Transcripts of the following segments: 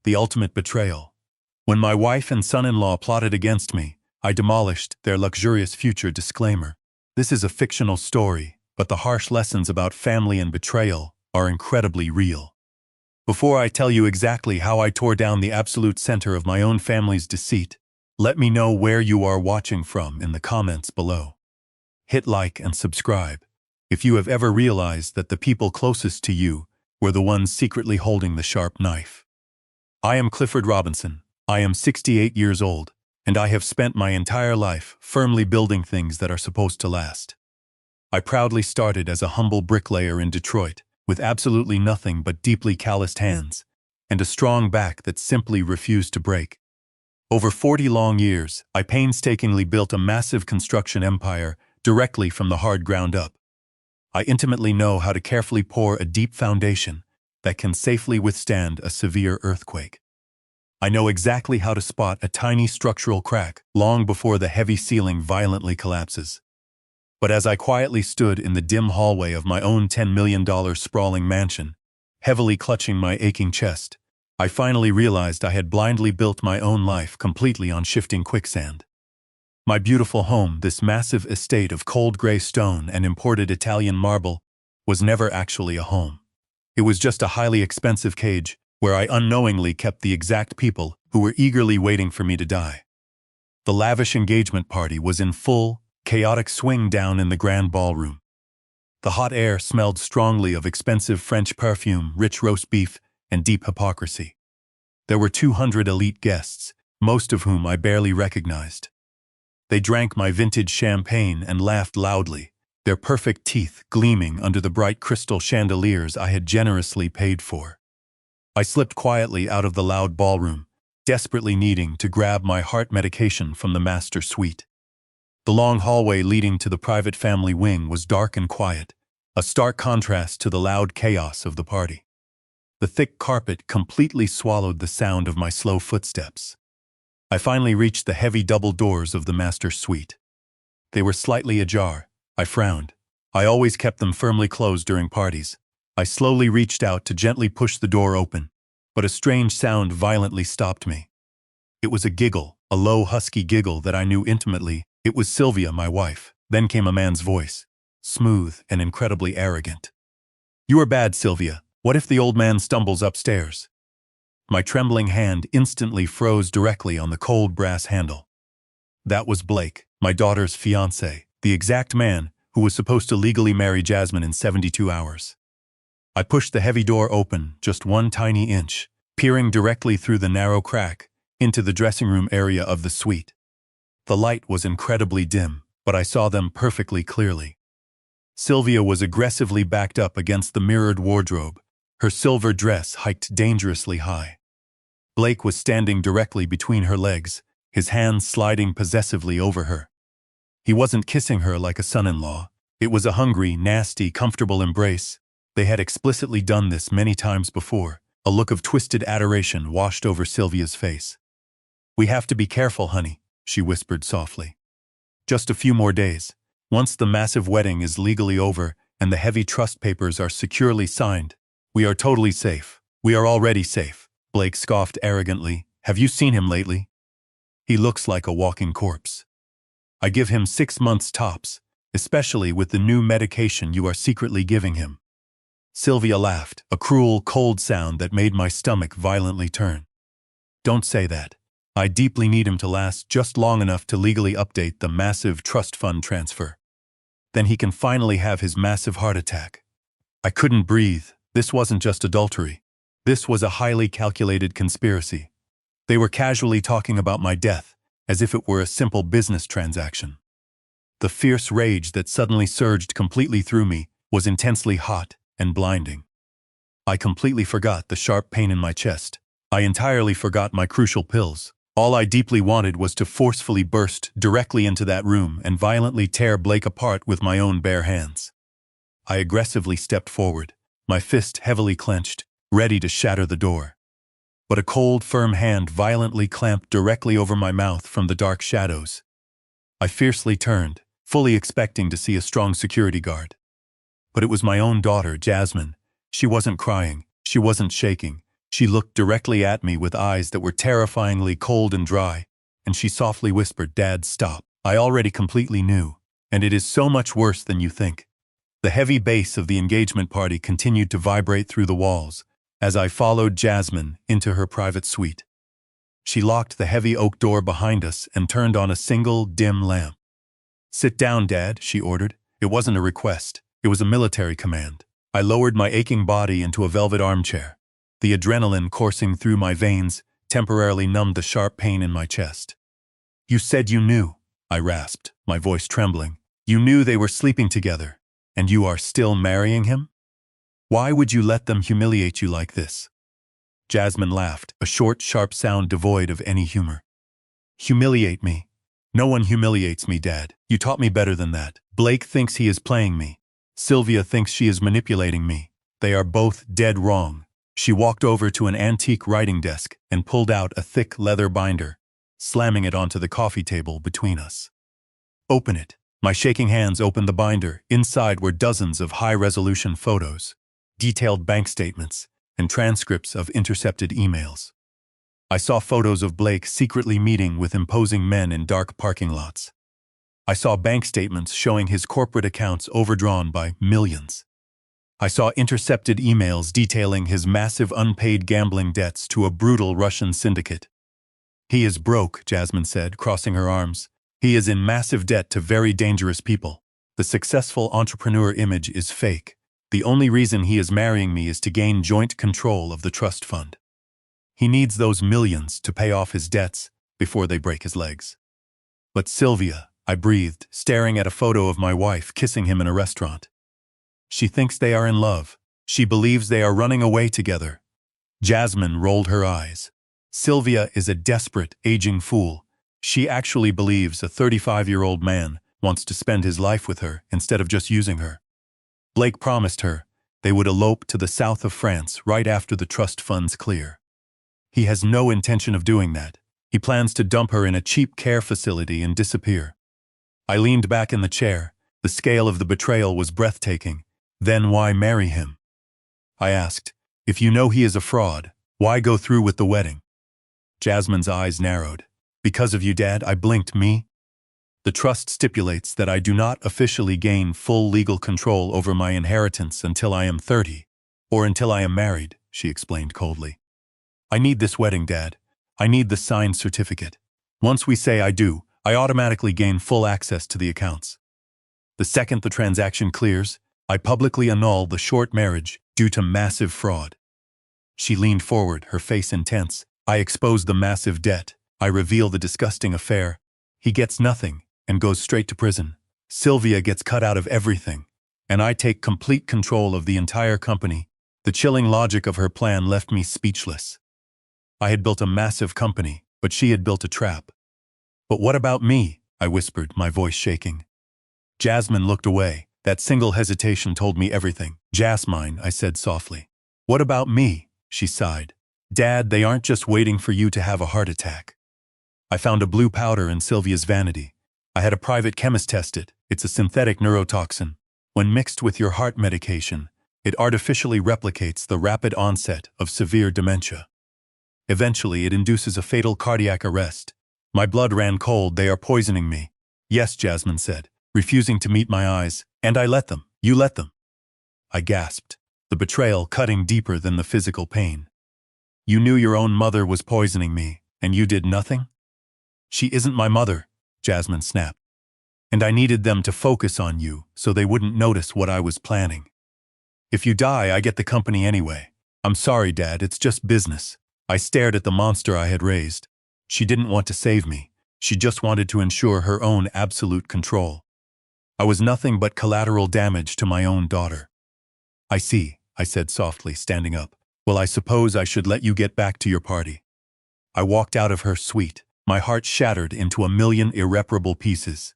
The ultimate betrayal. When my wife and son-in-law plotted against me, I demolished their luxurious future. Disclaimer. This is a fictional story, but the harsh lessons about family and betrayal are incredibly real. Before I tell you exactly how I tore down the absolute center of my own family's deceit, let me know where you are watching from in the comments below. Hit like and subscribe if you have ever realized that the people closest to you were the ones secretly holding the sharp knife. I am Clifford Robinson. I am 68 years old, and I have spent my entire life firmly building things that are supposed to last. I proudly started as a humble bricklayer in Detroit, with absolutely nothing but deeply calloused hands, and a strong back that simply refused to break. Over 40 long years, I painstakingly built a massive construction empire directly from the hard ground up. I intimately know how to carefully pour a deep foundation that can safely withstand a severe earthquake. I know exactly how to spot a tiny structural crack long before the heavy ceiling violently collapses. But as I quietly stood in the dim hallway of my own $10 million sprawling mansion, heavily clutching my aching chest, I finally realized I had blindly built my own life completely on shifting quicksand. My beautiful home, this massive estate of cold gray stone and imported Italian marble, was never actually a home. It was just a highly expensive cage where I unknowingly kept the exact people who were eagerly waiting for me to die. The lavish engagement party was in full, chaotic swing down in the grand ballroom. The hot air smelled strongly of expensive French perfume, rich roast beef, and deep hypocrisy. There were 200 elite guests, most of whom I barely recognized. They drank my vintage champagne and laughed loudly, their perfect teeth gleaming under the bright crystal chandeliers I had generously paid for. I slipped quietly out of the loud ballroom, desperately needing to grab my heart medication from the master suite. The long hallway leading to the private family wing was dark and quiet, a stark contrast to the loud chaos of the party. The thick carpet completely swallowed the sound of my slow footsteps. I finally reached the heavy double doors of the master suite. They were slightly ajar. I frowned. I always kept them firmly closed during parties. I slowly reached out to gently push the door open, but a strange sound violently stopped me. It was a giggle, a low, husky giggle that I knew intimately. It was Sylvia, my wife. Then came a man's voice, smooth and incredibly arrogant. "You are bad, Sylvia. What if the old man stumbles upstairs?" My trembling hand instantly froze directly on the cold brass handle. That was Blake, my daughter's fiancé, the exact man who was supposed to legally marry Jasmine in 72 hours. I pushed the heavy door open just one tiny inch, peering directly through the narrow crack into the dressing room area of the suite. The light was incredibly dim, but I saw them perfectly clearly. Sylvia was aggressively backed up against the mirrored wardrobe, her silver dress hiked dangerously high. Blake was standing directly between her legs, his hands sliding possessively over her. He wasn't kissing her like a son-in-law. It was a hungry, nasty, comfortable embrace. They had explicitly done this many times before. A look of twisted adoration washed over Sylvia's face. "We have to be careful, honey," she whispered softly. "Just a few more days. Once the massive wedding is legally over and the heavy trust papers are securely signed, we are totally safe. We are already safe." Blake scoffed arrogantly. "Have you seen him lately? He looks like a walking corpse. I give him 6 months tops, especially with the new medication you are secretly giving him." Sylvia laughed, a cruel, cold sound that made my stomach violently turn. "Don't say that. I deeply need him to last just long enough to legally update the massive trust fund transfer. Then he can finally have his massive heart attack." I couldn't breathe. This wasn't just adultery. This was a highly calculated conspiracy. They were casually talking about my death, as if it were a simple business transaction. The fierce rage that suddenly surged completely through me was intensely hot and blinding. I completely forgot the sharp pain in my chest. I entirely forgot my crucial pills. All I deeply wanted was to forcefully burst directly into that room and violently tear Blake apart with my own bare hands. I aggressively stepped forward, my fist heavily clenched, ready to shatter the door. But a cold, firm hand violently clamped directly over my mouth from the dark shadows. I fiercely turned, fully expecting to see a strong security guard. But it was my own daughter, Jasmine. She wasn't crying, she wasn't shaking, She looked directly at me with eyes that were terrifyingly cold and dry, and she softly whispered, "Dad, stop. I already completely knew, and it is so much worse than you think." The heavy bass of the engagement party continued to vibrate through the walls as I followed Jasmine into her private suite. She locked the heavy oak door behind us and turned on a single, dim lamp. "Sit down, Dad," she ordered. It wasn't a request. It was a military command. I lowered my aching body into a velvet armchair. The adrenaline coursing through my veins temporarily numbed the sharp pain in my chest. "You said you knew," I rasped, my voice trembling. "You knew they were sleeping together, and you are still marrying him? Why would you let them humiliate you like this?" Jasmine laughed, a short, sharp sound devoid of any humor. "Humiliate me? No one humiliates me, Dad. You taught me better than that. Blake thinks he is playing me. Sylvia thinks she is manipulating me. They are both dead wrong." She walked over to an antique writing desk and pulled out a thick leather binder, slamming it onto the coffee table between us. "Open it." My shaking hands opened the binder. Inside were dozens of high-resolution photos, detailed bank statements, and transcripts of intercepted emails. I saw photos of Blake secretly meeting with imposing men in dark parking lots. I saw bank statements showing his corporate accounts overdrawn by millions. I saw intercepted emails detailing his massive unpaid gambling debts to a brutal Russian syndicate. "He is broke," Jasmine said, crossing her arms. "He is in massive debt to very dangerous people. The successful entrepreneur image is fake. The only reason he is marrying me is to gain joint control of the trust fund. He needs those millions to pay off his debts before they break his legs." "But Sylvia," I breathed, staring at a photo of my wife kissing him in a restaurant. "She thinks they are in love. She believes they are running away together." Jasmine rolled her eyes. "Sylvia is a desperate, aging fool. She actually believes a 35-year-old man wants to spend his life with her instead of just using her. Blake promised her they would elope to the south of France right after the trust funds clear. He has no intention of doing that. He plans to dump her in a cheap care facility and disappear." I leaned back in the chair. The scale of the betrayal was breathtaking. "Then why marry him?" I asked. "If you know he is a fraud, why go through with the wedding?" Jasmine's eyes narrowed. "Because of you, Dad." I blinked. "Me?" "The trust stipulates that I do not officially gain full legal control over my inheritance until I am 30, or until I am married," she explained coldly. "I need this wedding, Dad. I need the signed certificate. Once we say I do, I automatically gain full access to the accounts. The second the transaction clears, I publicly annul the short marriage due to massive fraud." She leaned forward, her face intense. "I expose the massive debt. I reveal the disgusting affair. He gets nothing and goes straight to prison. Sylvia gets cut out of everything, and I take complete control of the entire company." The chilling logic of her plan left me speechless. I had built a massive company, but she had built a trap. "But what about me?" I whispered, my voice shaking. Jasmine looked away. That single hesitation told me everything. "Jasmine," I said softly. "What about me?" She sighed. "Dad, they aren't just waiting for you to have a heart attack." I found a blue powder in Sylvia's vanity. I had a private chemist test it. It's a synthetic neurotoxin. When mixed with your heart medication, it artificially replicates the rapid onset of severe dementia. Eventually, it induces a fatal cardiac arrest. My blood ran cold. "They are poisoning me." "Yes," Jasmine said, refusing to meet my eyes. "And I let them. You let them." I gasped, the betrayal cutting deeper than the physical pain. "You knew your own mother was poisoning me, and you did nothing?" "She isn't my mother," Jasmine snapped. "And I needed them to focus on you so they wouldn't notice what I was planning. If you die, I get the company anyway. I'm sorry, Dad, it's just business." I stared at the monster I had raised. She didn't want to save me. She just wanted to ensure her own absolute control. I was nothing but collateral damage to my own daughter. "I see," I said softly, standing up. "Well, I suppose I should let you get back to your party." I walked out of her suite, my heart shattered into a million irreparable pieces.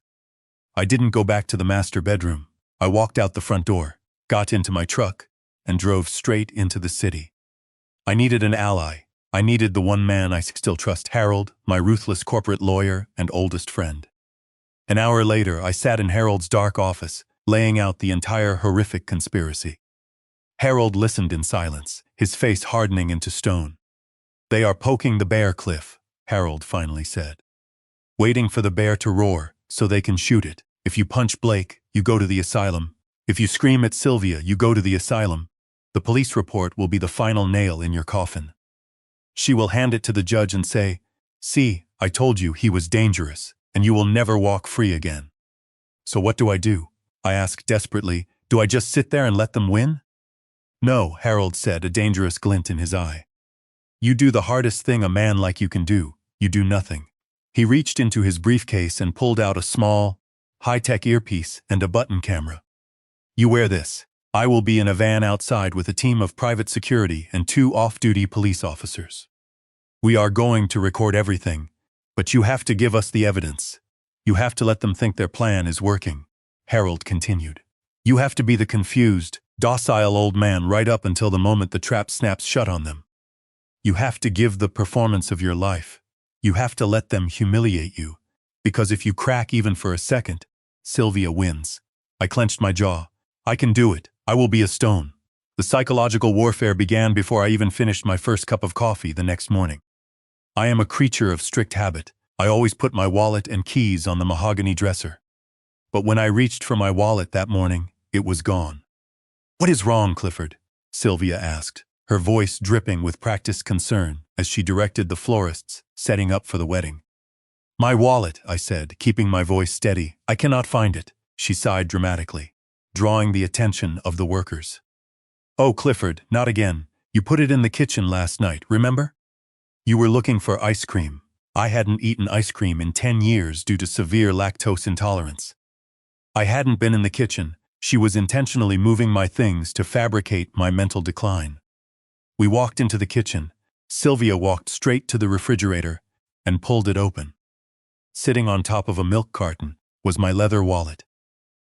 I didn't go back to the master bedroom. I walked out the front door, got into my truck, and drove straight into the city. I needed an ally. I needed the one man I still trust, Harold, my ruthless corporate lawyer and oldest friend. An hour later, I sat in Harold's dark office, laying out the entire horrific conspiracy. Harold listened in silence, his face hardening into stone. "They are poking the bear, Cliff," Harold finally said. "Waiting for the bear to roar, so they can shoot it. If you punch Blake, you go to the asylum. If you scream at Sylvia, you go to the asylum. The police report will be the final nail in your coffin. She will hand it to the judge and say, 'See, I told you he was dangerous, and you will never walk free again.' So what do I do?" I asked desperately. "Do I just sit there and let them win?" "No," Harold said, a dangerous glint in his eye. "You do the hardest thing a man like you can do. You do nothing." He reached into his briefcase and pulled out a small, high-tech earpiece and a button camera. "You wear this. I will be in a van outside with a team of private security and 2 off-duty police officers. We are going to record everything, but you have to give us the evidence. You have to let them think their plan is working," Harold continued. "You have to be the confused, docile old man right up until the moment the trap snaps shut on them. You have to give the performance of your life. You have to let them humiliate you, because if you crack even for a second, Sylvia wins." I clenched my jaw. "I can do it. I will be a stone." The psychological warfare began before I even finished my first cup of coffee the next morning. I am a creature of strict habit. I always put my wallet and keys on the mahogany dresser. But when I reached for my wallet that morning, it was gone. "What is wrong, Clifford?" Sylvia asked, her voice dripping with practiced concern as she directed the florists setting up for the wedding. "My wallet," I said, keeping my voice steady. "I cannot find it," she sighed dramatically, drawing the attention of the workers. "Oh, Clifford, not again. You put it in the kitchen last night, remember? You were looking for ice cream. I hadn't eaten ice cream in 10 years due to severe lactose intolerance." I hadn't been in the kitchen. She was intentionally moving my things to fabricate my mental decline. We walked into the kitchen. Sylvia walked straight to the refrigerator and pulled it open. Sitting on top of a milk carton was my leather wallet.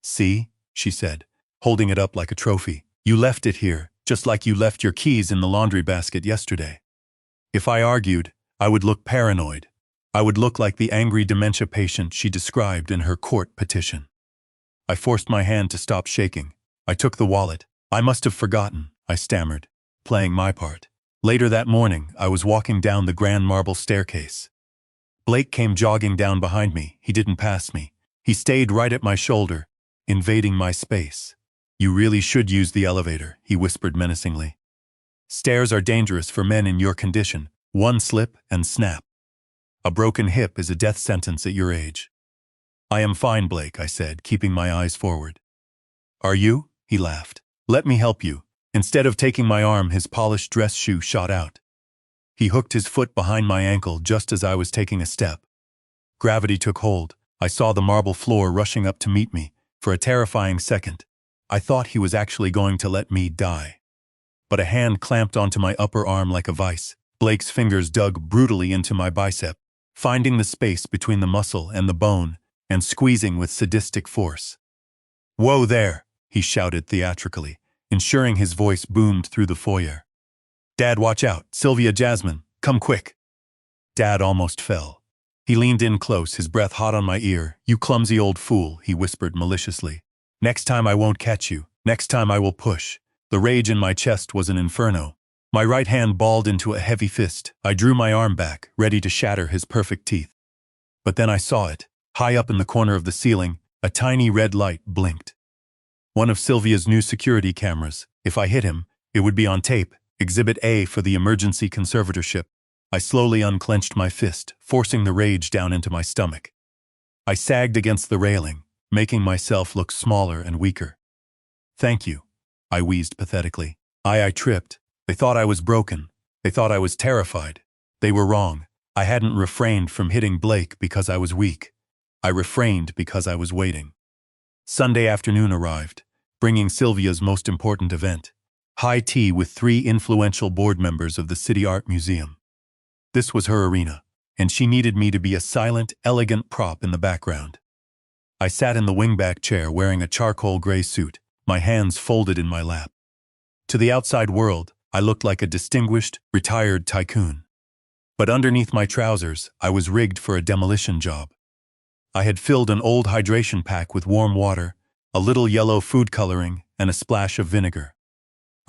"See," she said, holding it up like a trophy. "You left it here, just like you left your keys in the laundry basket yesterday." If I argued, I would look paranoid. I would look like the angry dementia patient she described in her court petition. I forced my hand to stop shaking. I took the wallet. "I must have forgotten," I stammered, playing my part. Later that morning, I was walking down the grand marble staircase. Blake came jogging down behind me. He didn't pass me. He stayed right at my shoulder, invading my space. "You really should use the elevator," he whispered menacingly. "Stairs are dangerous for men in your condition. One slip and snap. A broken hip is a death sentence at your age." "I am fine, Blake," I said, keeping my eyes forward. "Are you?" he laughed. "Let me help you." Instead of taking my arm, his polished dress shoe shot out. He hooked his foot behind my ankle just as I was taking a step. Gravity took hold. I saw the marble floor rushing up to meet me. For a terrifying second, I thought he was actually going to let me die. But a hand clamped onto my upper arm like a vice. Blake's fingers dug brutally into my bicep, finding the space between the muscle and the bone, and squeezing with sadistic force. "Whoa there!" he shouted theatrically, ensuring his voice boomed through the foyer. "Dad, watch out! Sylvia, Jasmine, come quick!" Dad almost fell. He leaned in close, his breath hot on my ear. "You clumsy old fool," he whispered maliciously. "Next time I won't catch you. Next time I will push." The rage in my chest was an inferno. My right hand balled into a heavy fist. I drew my arm back, ready to shatter his perfect teeth. But then I saw it. High up in the corner of the ceiling, a tiny red light blinked. One of Sylvia's new security cameras. If I hit him, it would be on tape. Exhibit A for the emergency conservatorship. I slowly unclenched my fist, forcing the rage down into my stomach. I sagged against the railing, making myself look smaller and weaker. "Thank you," I wheezed pathetically. I tripped. They thought I was broken. They thought I was terrified. They were wrong. I hadn't refrained from hitting Blake because I was weak. I refrained because I was waiting. Sunday afternoon arrived, bringing Sylvia's most important event. High tea with 3 influential board members of the City Art Museum. This was her arena, and she needed me to be a silent, elegant prop in the background. I sat in the wingback chair wearing a charcoal gray suit, my hands folded in my lap. To the outside world, I looked like a distinguished, retired tycoon. But underneath my trousers, I was rigged for a demolition job. I had filled an old hydration pack with warm water, a little yellow food coloring, and a splash of vinegar.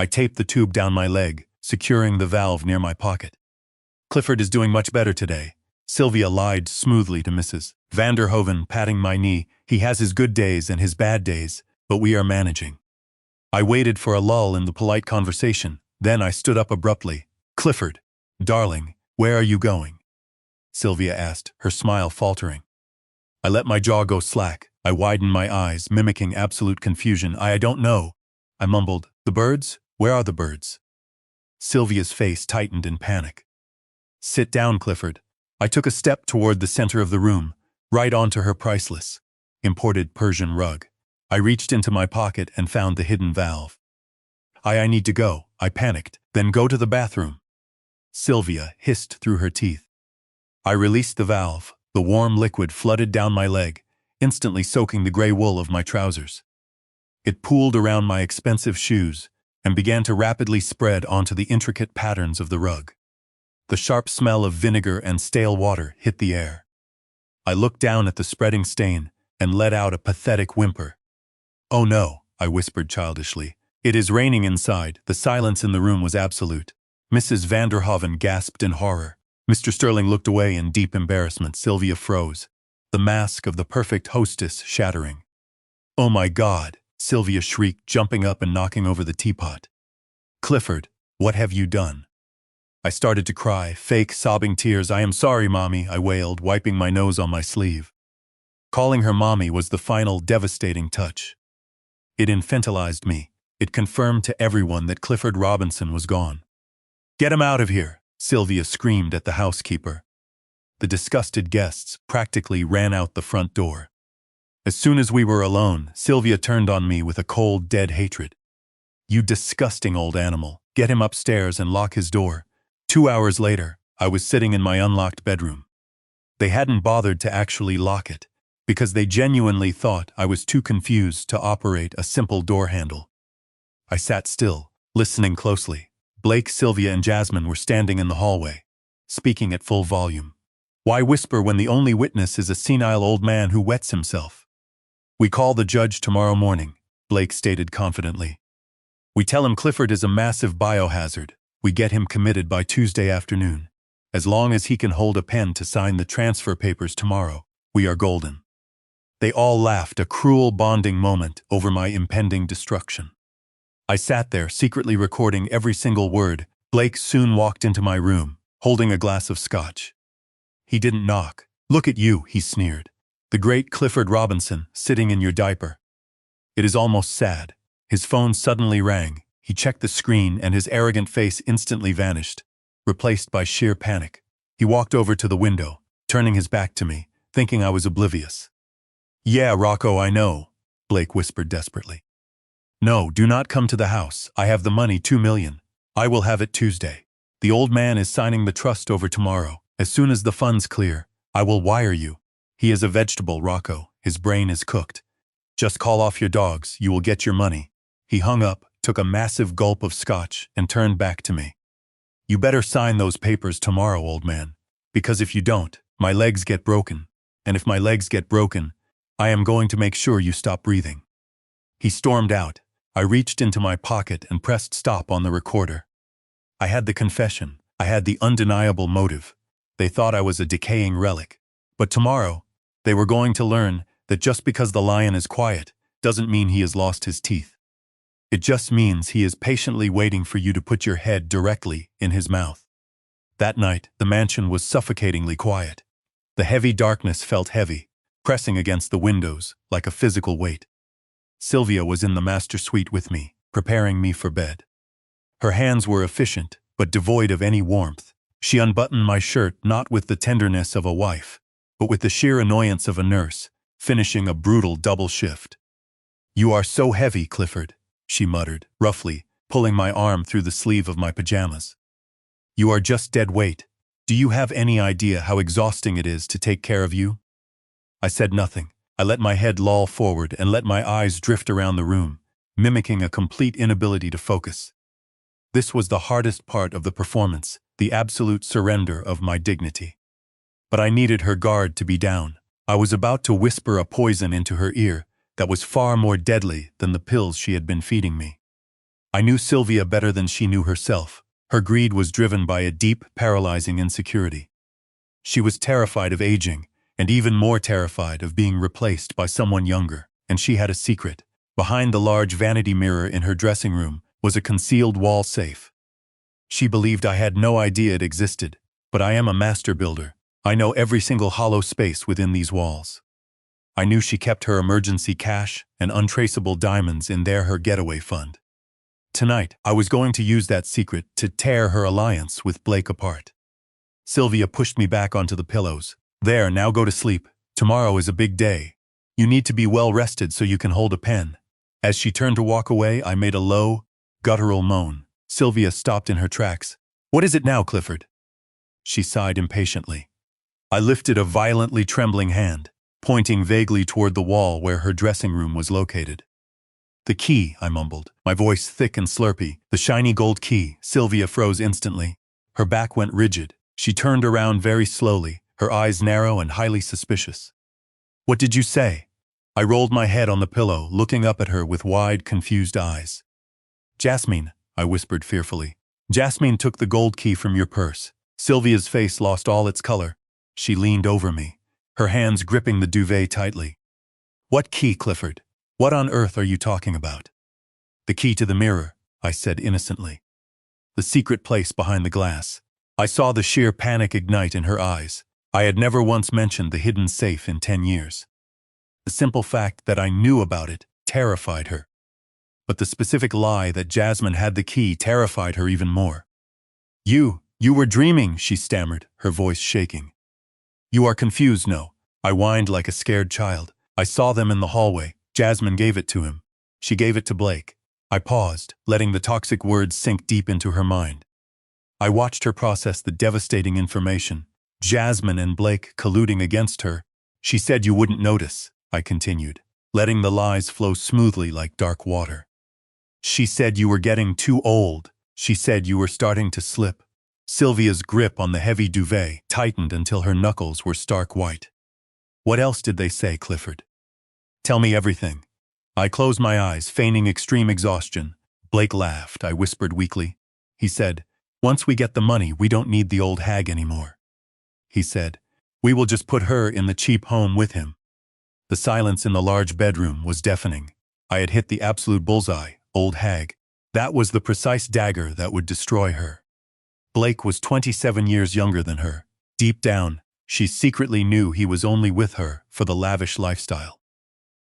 I taped the tube down my leg, securing the valve near my pocket. Clifford is doing much better today, Sylvia lied smoothly to Mrs. Vanderhoven, patting my knee. He has his good days and his bad days, but we are managing. I waited for a lull in the polite conversation, then I stood up abruptly. Clifford, darling, where are you going? Sylvia asked, her smile faltering. I let my jaw go slack. I widened my eyes, mimicking absolute confusion. I don't know, I mumbled. The birds? Where are the birds? Sylvia's face tightened in panic. Sit down, Clifford. I took a step toward the center of the room, right onto her priceless, imported Persian rug. I reached into my pocket and found the hidden valve. I need to go, I panicked. Then go to the bathroom. Sylvia hissed through her teeth. I released the valve. The warm liquid flooded down my leg, instantly soaking the gray wool of my trousers. It pooled around my expensive shoes and began to rapidly spread onto the intricate patterns of the rug. The sharp smell of vinegar and stale water hit the air. I looked down at the spreading stain and let out a pathetic whimper. Oh no, I whispered childishly. It is raining inside. The silence in the room was absolute. Mrs. Vanderhoven gasped in horror. Mr. Sterling looked away in deep embarrassment. Sylvia froze, the mask of the perfect hostess shattering. Oh my God, Sylvia shrieked, jumping up and knocking over the teapot. Clifford, what have you done? I started to cry, fake sobbing tears. I am sorry, Mommy, I wailed, wiping my nose on my sleeve. Calling her Mommy was the final devastating touch. It infantilized me. It confirmed to everyone that Clifford Robinson was gone. Get him out of here, Sylvia screamed at the housekeeper. The disgusted guests practically ran out the front door. As soon as we were alone, Sylvia turned on me with a cold, dead hatred. You disgusting old animal, get him upstairs and lock his door. 2 hours later, I was sitting in my unlocked bedroom. They hadn't bothered to actually lock it, because they genuinely thought I was too confused to operate a simple door handle. I sat still, listening closely. Blake, Sylvia, and Jasmine were standing in the hallway, speaking at full volume. Why whisper when the only witness is a senile old man who wets himself? We call the judge tomorrow morning, Blake stated confidently. We tell him Clifford is a massive biohazard. We get him committed by Tuesday afternoon. As long as he can hold a pen to sign the transfer papers tomorrow, we are golden. They all laughed, a cruel bonding moment over my impending destruction. I sat there, secretly recording every single word. Blake soon walked into my room, holding a glass of scotch. He didn't knock. Look at you, he sneered. The great Clifford Robinson, sitting in your diaper. It is almost sad. His phone suddenly rang. He checked the screen and his arrogant face instantly vanished, replaced by sheer panic. He walked over to the window, turning his back to me, thinking I was oblivious. Yeah, Rocco, I know, Blake whispered desperately. No, do not come to the house. I have the money, 2 million. I will have it Tuesday. The old man is signing the trust over tomorrow. As soon as the funds clear, I will wire you. He is a vegetable, Rocco. His brain is cooked. Just call off your dogs. You will get your money. He hung up, took a massive gulp of scotch, and turned back to me. You better sign those papers tomorrow, old man. Because if you don't, my legs get broken. And if my legs get broken, I am going to make sure you stop breathing. He stormed out. I reached into my pocket and pressed stop on the recorder. I had the confession. I had the undeniable motive. They thought I was a decaying relic. But tomorrow, they were going to learn that just because the lion is quiet doesn't mean he has lost his teeth. It just means he is patiently waiting for you to put your head directly in his mouth. That night, the mansion was suffocatingly quiet. The heavy darkness felt heavy, pressing against the windows like a physical weight. Sylvia was in the master suite with me, preparing me for bed. Her hands were efficient, but devoid of any warmth. She unbuttoned my shirt not with the tenderness of a wife, but with the sheer annoyance of a nurse, finishing a brutal double shift. You are so heavy, Clifford, she muttered, roughly, pulling my arm through the sleeve of my pajamas. You are just dead weight. Do you have any idea how exhausting it is to take care of you? I said nothing. I let my head loll forward and let my eyes drift around the room, mimicking a complete inability to focus. This was the hardest part of the performance, the absolute surrender of my dignity. But I needed her guard to be down. I was about to whisper a poison into her ear that was far more deadly than the pills she had been feeding me. I knew Sylvia better than she knew herself. Her greed was driven by a deep, paralyzing insecurity. She was terrified of aging, and even more terrified of being replaced by someone younger. And she had a secret. Behind the large vanity mirror in her dressing room was a concealed wall safe. She believed I had no idea it existed, but I am a master builder. I know every single hollow space within these walls. I knew she kept her emergency cash and untraceable diamonds in her getaway fund. Tonight, I was going to use that secret to tear her alliance with Blake apart. Sylvia pushed me back onto the pillows. There, now go to sleep. Tomorrow is a big day. You need to be well rested so you can hold a pen. As she turned to walk away, I made a low, guttural moan. Sylvia stopped in her tracks. What is it now, Clifford? She sighed impatiently. I lifted a violently trembling hand, pointing vaguely toward the wall where her dressing room was located. The key, I mumbled, my voice thick and slurpy. The shiny gold key. Sylvia froze instantly. Her back went rigid. She turned around very slowly, her eyes narrow and highly suspicious. What did you say? I rolled my head on the pillow, looking up at her with wide, confused eyes. Jasmine, I whispered fearfully. Jasmine took the gold key from your purse. Sylvia's face lost all its color. She leaned over me, her hands gripping the duvet tightly. What key, Clifford? What on earth are you talking about? The key to the mirror, I said innocently. The secret place behind the glass. I saw the sheer panic ignite in her eyes. I had never once mentioned the hidden safe in 10 years. The simple fact that I knew about it terrified her. But the specific lie that Jasmine had the key terrified her even more. You were dreaming, she stammered, her voice shaking. You are confused, no. I whined like a scared child. I saw them in the hallway. Jasmine gave it to him. She gave it to Blake. I paused, letting the toxic words sink deep into her mind. I watched her process the devastating information. Jasmine and Blake colluding against her. She said you wouldn't notice, I continued, letting the lies flow smoothly like dark water. She said you were getting too old. She said you were starting to slip. Sylvia's grip on the heavy duvet tightened until her knuckles were stark white. What else did they say, Clifford? Tell me everything. I closed my eyes, feigning extreme exhaustion. Blake laughed, I whispered weakly. He said, once we get the money, we don't need the old hag anymore. He said, we will just put her in the cheap home with him. The silence in the large bedroom was deafening. I had hit the absolute bullseye, old hag. That was the precise dagger that would destroy her. Blake was 27 years younger than her. Deep down, she secretly knew he was only with her for the lavish lifestyle.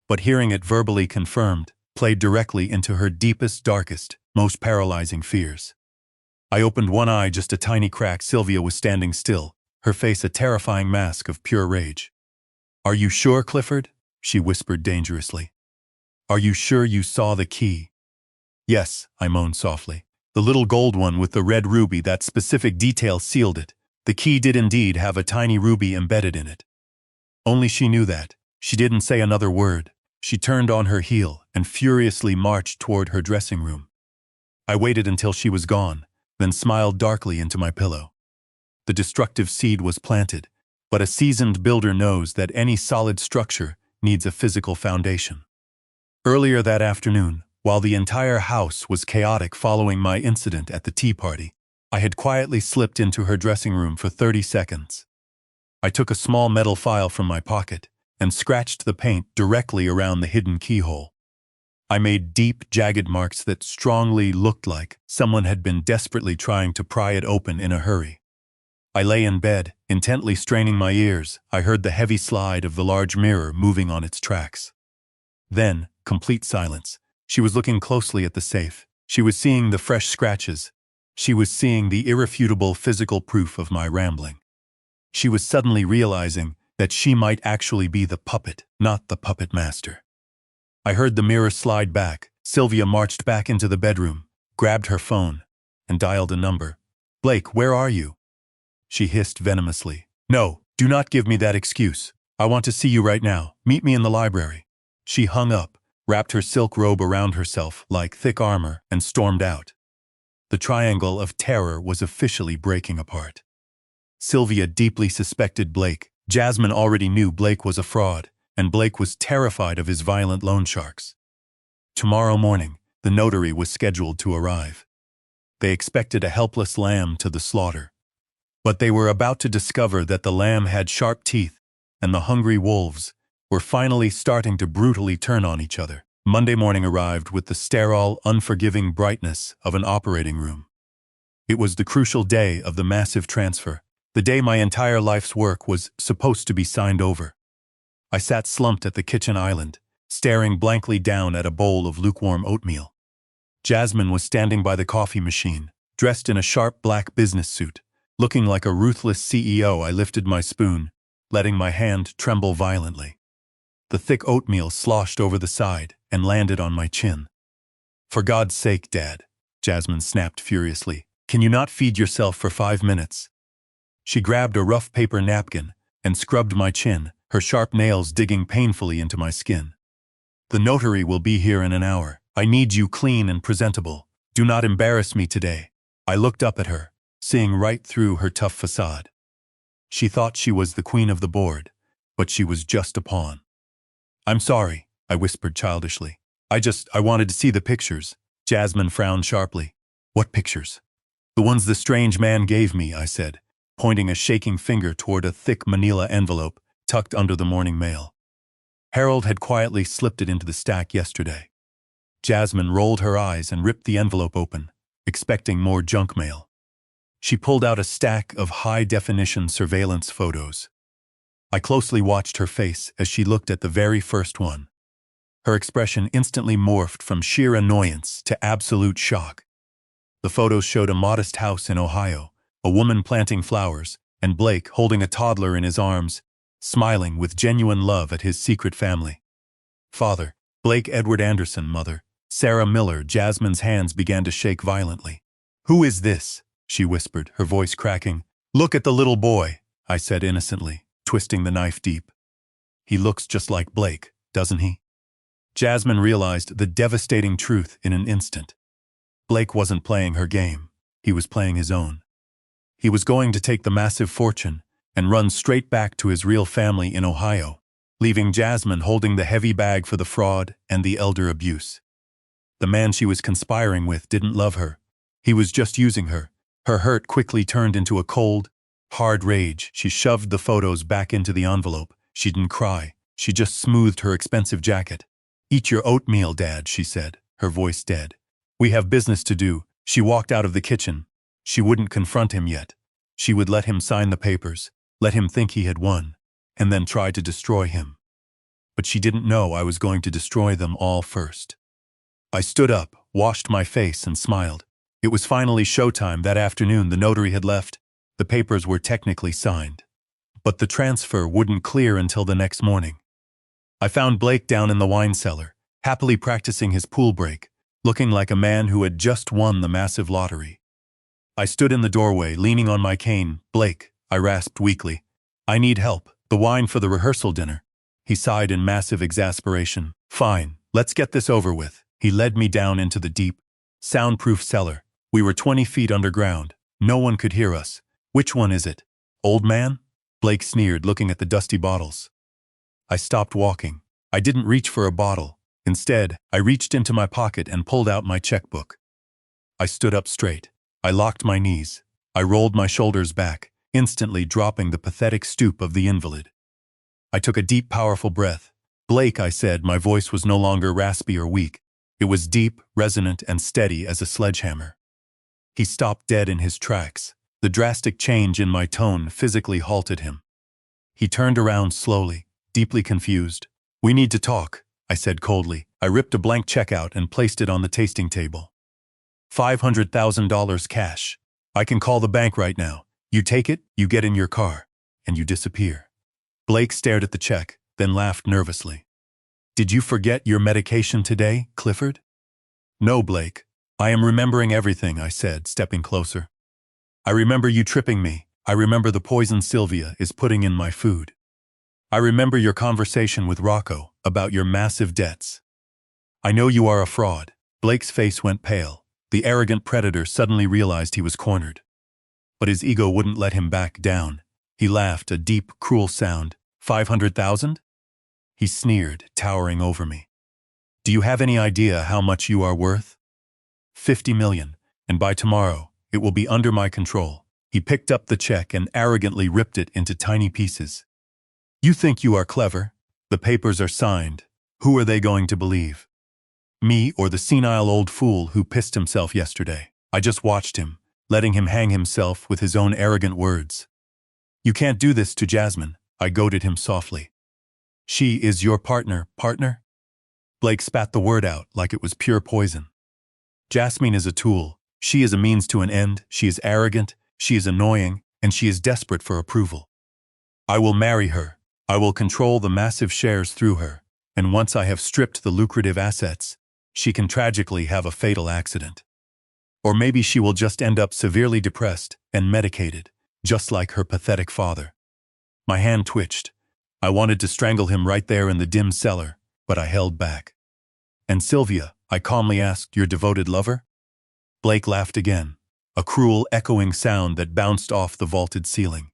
But hearing it verbally confirmed played directly into her deepest, darkest, most paralyzing fears. I opened one eye just a tiny crack. Sylvia was standing still, her face a terrifying mask of pure rage. Are you sure, Clifford? She whispered dangerously. Are you sure you saw the key? Yes, I moaned softly. The little gold one with the red ruby, that specific detail sealed it. The key did indeed have a tiny ruby embedded in it. Only she knew that. She didn't say another word. She turned on her heel and furiously marched toward her dressing room. I waited until she was gone, then smiled darkly into my pillow. The destructive seed was planted, but a seasoned builder knows that any solid structure needs a physical foundation. Earlier that afternoon, while the entire house was chaotic following my incident at the tea party, I had quietly slipped into her dressing room for 30 seconds. I took a small metal file from my pocket and scratched the paint directly around the hidden keyhole. I made deep, jagged marks that strongly looked like someone had been desperately trying to pry it open in a hurry. I lay in bed, intently straining my ears. I heard the heavy slide of the large mirror moving on its tracks. Then, complete silence. She was looking closely at the safe. She was seeing the fresh scratches. She was seeing the irrefutable physical proof of my rambling. She was suddenly realizing that she might actually be the puppet, not the puppet master. I heard the mirror slide back. Sylvia marched back into the bedroom, grabbed her phone, and dialed a number. Blake, where are you? She hissed venomously. No, do not give me that excuse. I want to see you right now. Meet me in the library. She hung up, wrapped her silk robe around herself like thick armor, and stormed out. The triangle of terror was officially breaking apart. Sylvia deeply suspected Blake. Jasmine already knew Blake was a fraud, and Blake was terrified of his violent loan sharks. Tomorrow morning, The notary was scheduled to arrive. They expected a helpless lamb to the slaughter. But they were about to discover that the lamb had sharp teeth, and the hungry wolves were finally starting to brutally turn on each other. Monday morning arrived with the sterile, unforgiving brightness of an operating room. It was the crucial day of the massive transfer, the day my entire life's work was supposed to be signed over. I sat slumped at the kitchen island, staring blankly down at a bowl of lukewarm oatmeal. Jasmine was standing by the coffee machine, dressed in a sharp black business suit. Looking like a ruthless CEO, I lifted my spoon, letting my hand tremble violently. The thick oatmeal sloshed over the side and landed on my chin. "For God's sake, Dad," Jasmine snapped furiously, "can you not feed yourself for 5 minutes?" She grabbed a rough paper napkin and scrubbed my chin, her sharp nails digging painfully into my skin. "The notary will be here in an hour. I need you clean and presentable. Do not embarrass me today." I looked up at her, seeing right through her tough facade. She thought she was the queen of the board, but she was just a pawn. "I'm sorry," I whispered childishly. I wanted to see the pictures." Jasmine frowned sharply. "What pictures?" "The ones the strange man gave me," I said, pointing a shaking finger toward a thick manila envelope tucked under the morning mail. "Harold had quietly slipped it into the stack yesterday." Jasmine rolled her eyes and ripped the envelope open, expecting more junk mail. She pulled out a stack of high-definition surveillance photos. I closely watched her face as she looked at the very first one. Her expression instantly morphed from sheer annoyance to absolute shock. The photos showed a modest house in Ohio, a woman planting flowers, and Blake holding a toddler in his arms, smiling with genuine love at his secret family. "Father, Blake Edward Anderson, mother, Sarah Miller." Jasmine's hands began to shake violently. "Who is this?" she whispered, her voice cracking. "Look at the little boy," I said innocently, twisting the knife deep. "He looks just like Blake, doesn't he?" Jasmine realized the devastating truth in an instant. Blake wasn't playing her game. He was playing his own. He was going to take the massive fortune and run straight back to his real family in Ohio, leaving Jasmine holding the heavy bag for the fraud and the elder abuse. The man she was conspiring with didn't love her. He was just using her. Her hurt quickly turned into a cold, hard rage. She shoved the photos back into the envelope. She didn't cry. She just smoothed her expensive jacket. "Eat your oatmeal, Dad," she said, her voice dead. "We have business to do." She walked out of the kitchen. She wouldn't confront him yet. She would let him sign the papers, let him think he had won, and then try to destroy him. But she didn't know I was going to destroy them all first. I stood up, washed my face, and smiled. It was finally showtime. That afternoon the notary had left. The papers were technically signed. But the transfer wouldn't clear until the next morning. I found Blake down in the wine cellar, happily practicing his pool break, looking like a man who had just won the massive lottery. I stood in the doorway, leaning on my cane. "Blake," I rasped weakly, "I need help. The wine for the rehearsal dinner." He sighed in massive exasperation. "Fine, let's get this over with." He led me down into the deep, soundproof cellar. We were 20 feet underground. No one could hear us. "Which one is it, old man?" Blake sneered, looking at the dusty bottles. I stopped walking. I didn't reach for a bottle. Instead, I reached into my pocket and pulled out my checkbook. I stood up straight. I locked my knees. I rolled my shoulders back, instantly dropping the pathetic stoop of the invalid. I took a deep, powerful breath. "Blake," I said. My voice was no longer raspy or weak. It was deep, resonant, and steady as a sledgehammer. He stopped dead in his tracks. The drastic change in my tone physically halted him. He turned around slowly, deeply confused. "We need to talk," I said coldly. I ripped a blank check out and placed it on the tasting table. $500,000 cash. "I can call the bank right now. You take it, you get in your car, and you disappear." Blake stared at the check, then laughed nervously. "Did you forget your medication today, Clifford?" "No, Blake. I am remembering everything," I said, stepping closer. "I remember you tripping me. I remember the poison Sylvia is putting in my food. I remember your conversation with Rocco about your massive debts. I know you are a fraud." Blake's face went pale. The arrogant predator suddenly realized he was cornered. But his ego wouldn't let him back down. He laughed, a deep, cruel sound. 500,000? He sneered, towering over me. Do you have any idea how much you are worth? 50 million, and by tomorrow, it will be under my control. He picked up the check and arrogantly ripped it into tiny pieces. You think you are clever? The papers are signed. Who are they going to believe? Me or the senile old fool who pissed himself yesterday? I just watched him, letting him hang himself with his own arrogant words. You can't do this to Jasmine, I goaded him softly. She is your partner? Blake spat the word out like it was pure poison. Jasmine is a tool. She is a means to an end. She is arrogant, she is annoying, and she is desperate for approval. I will marry her. I will control the massive shares through her, and once I have stripped the lucrative assets, she can tragically have a fatal accident. Or maybe she will just end up severely depressed and medicated, just like her pathetic father. My hand twitched. I wanted to strangle him right there in the dim cellar, but I held back. And Sylvia, I calmly asked, your devoted lover? Blake laughed again, a cruel, echoing sound that bounced off the vaulted ceiling.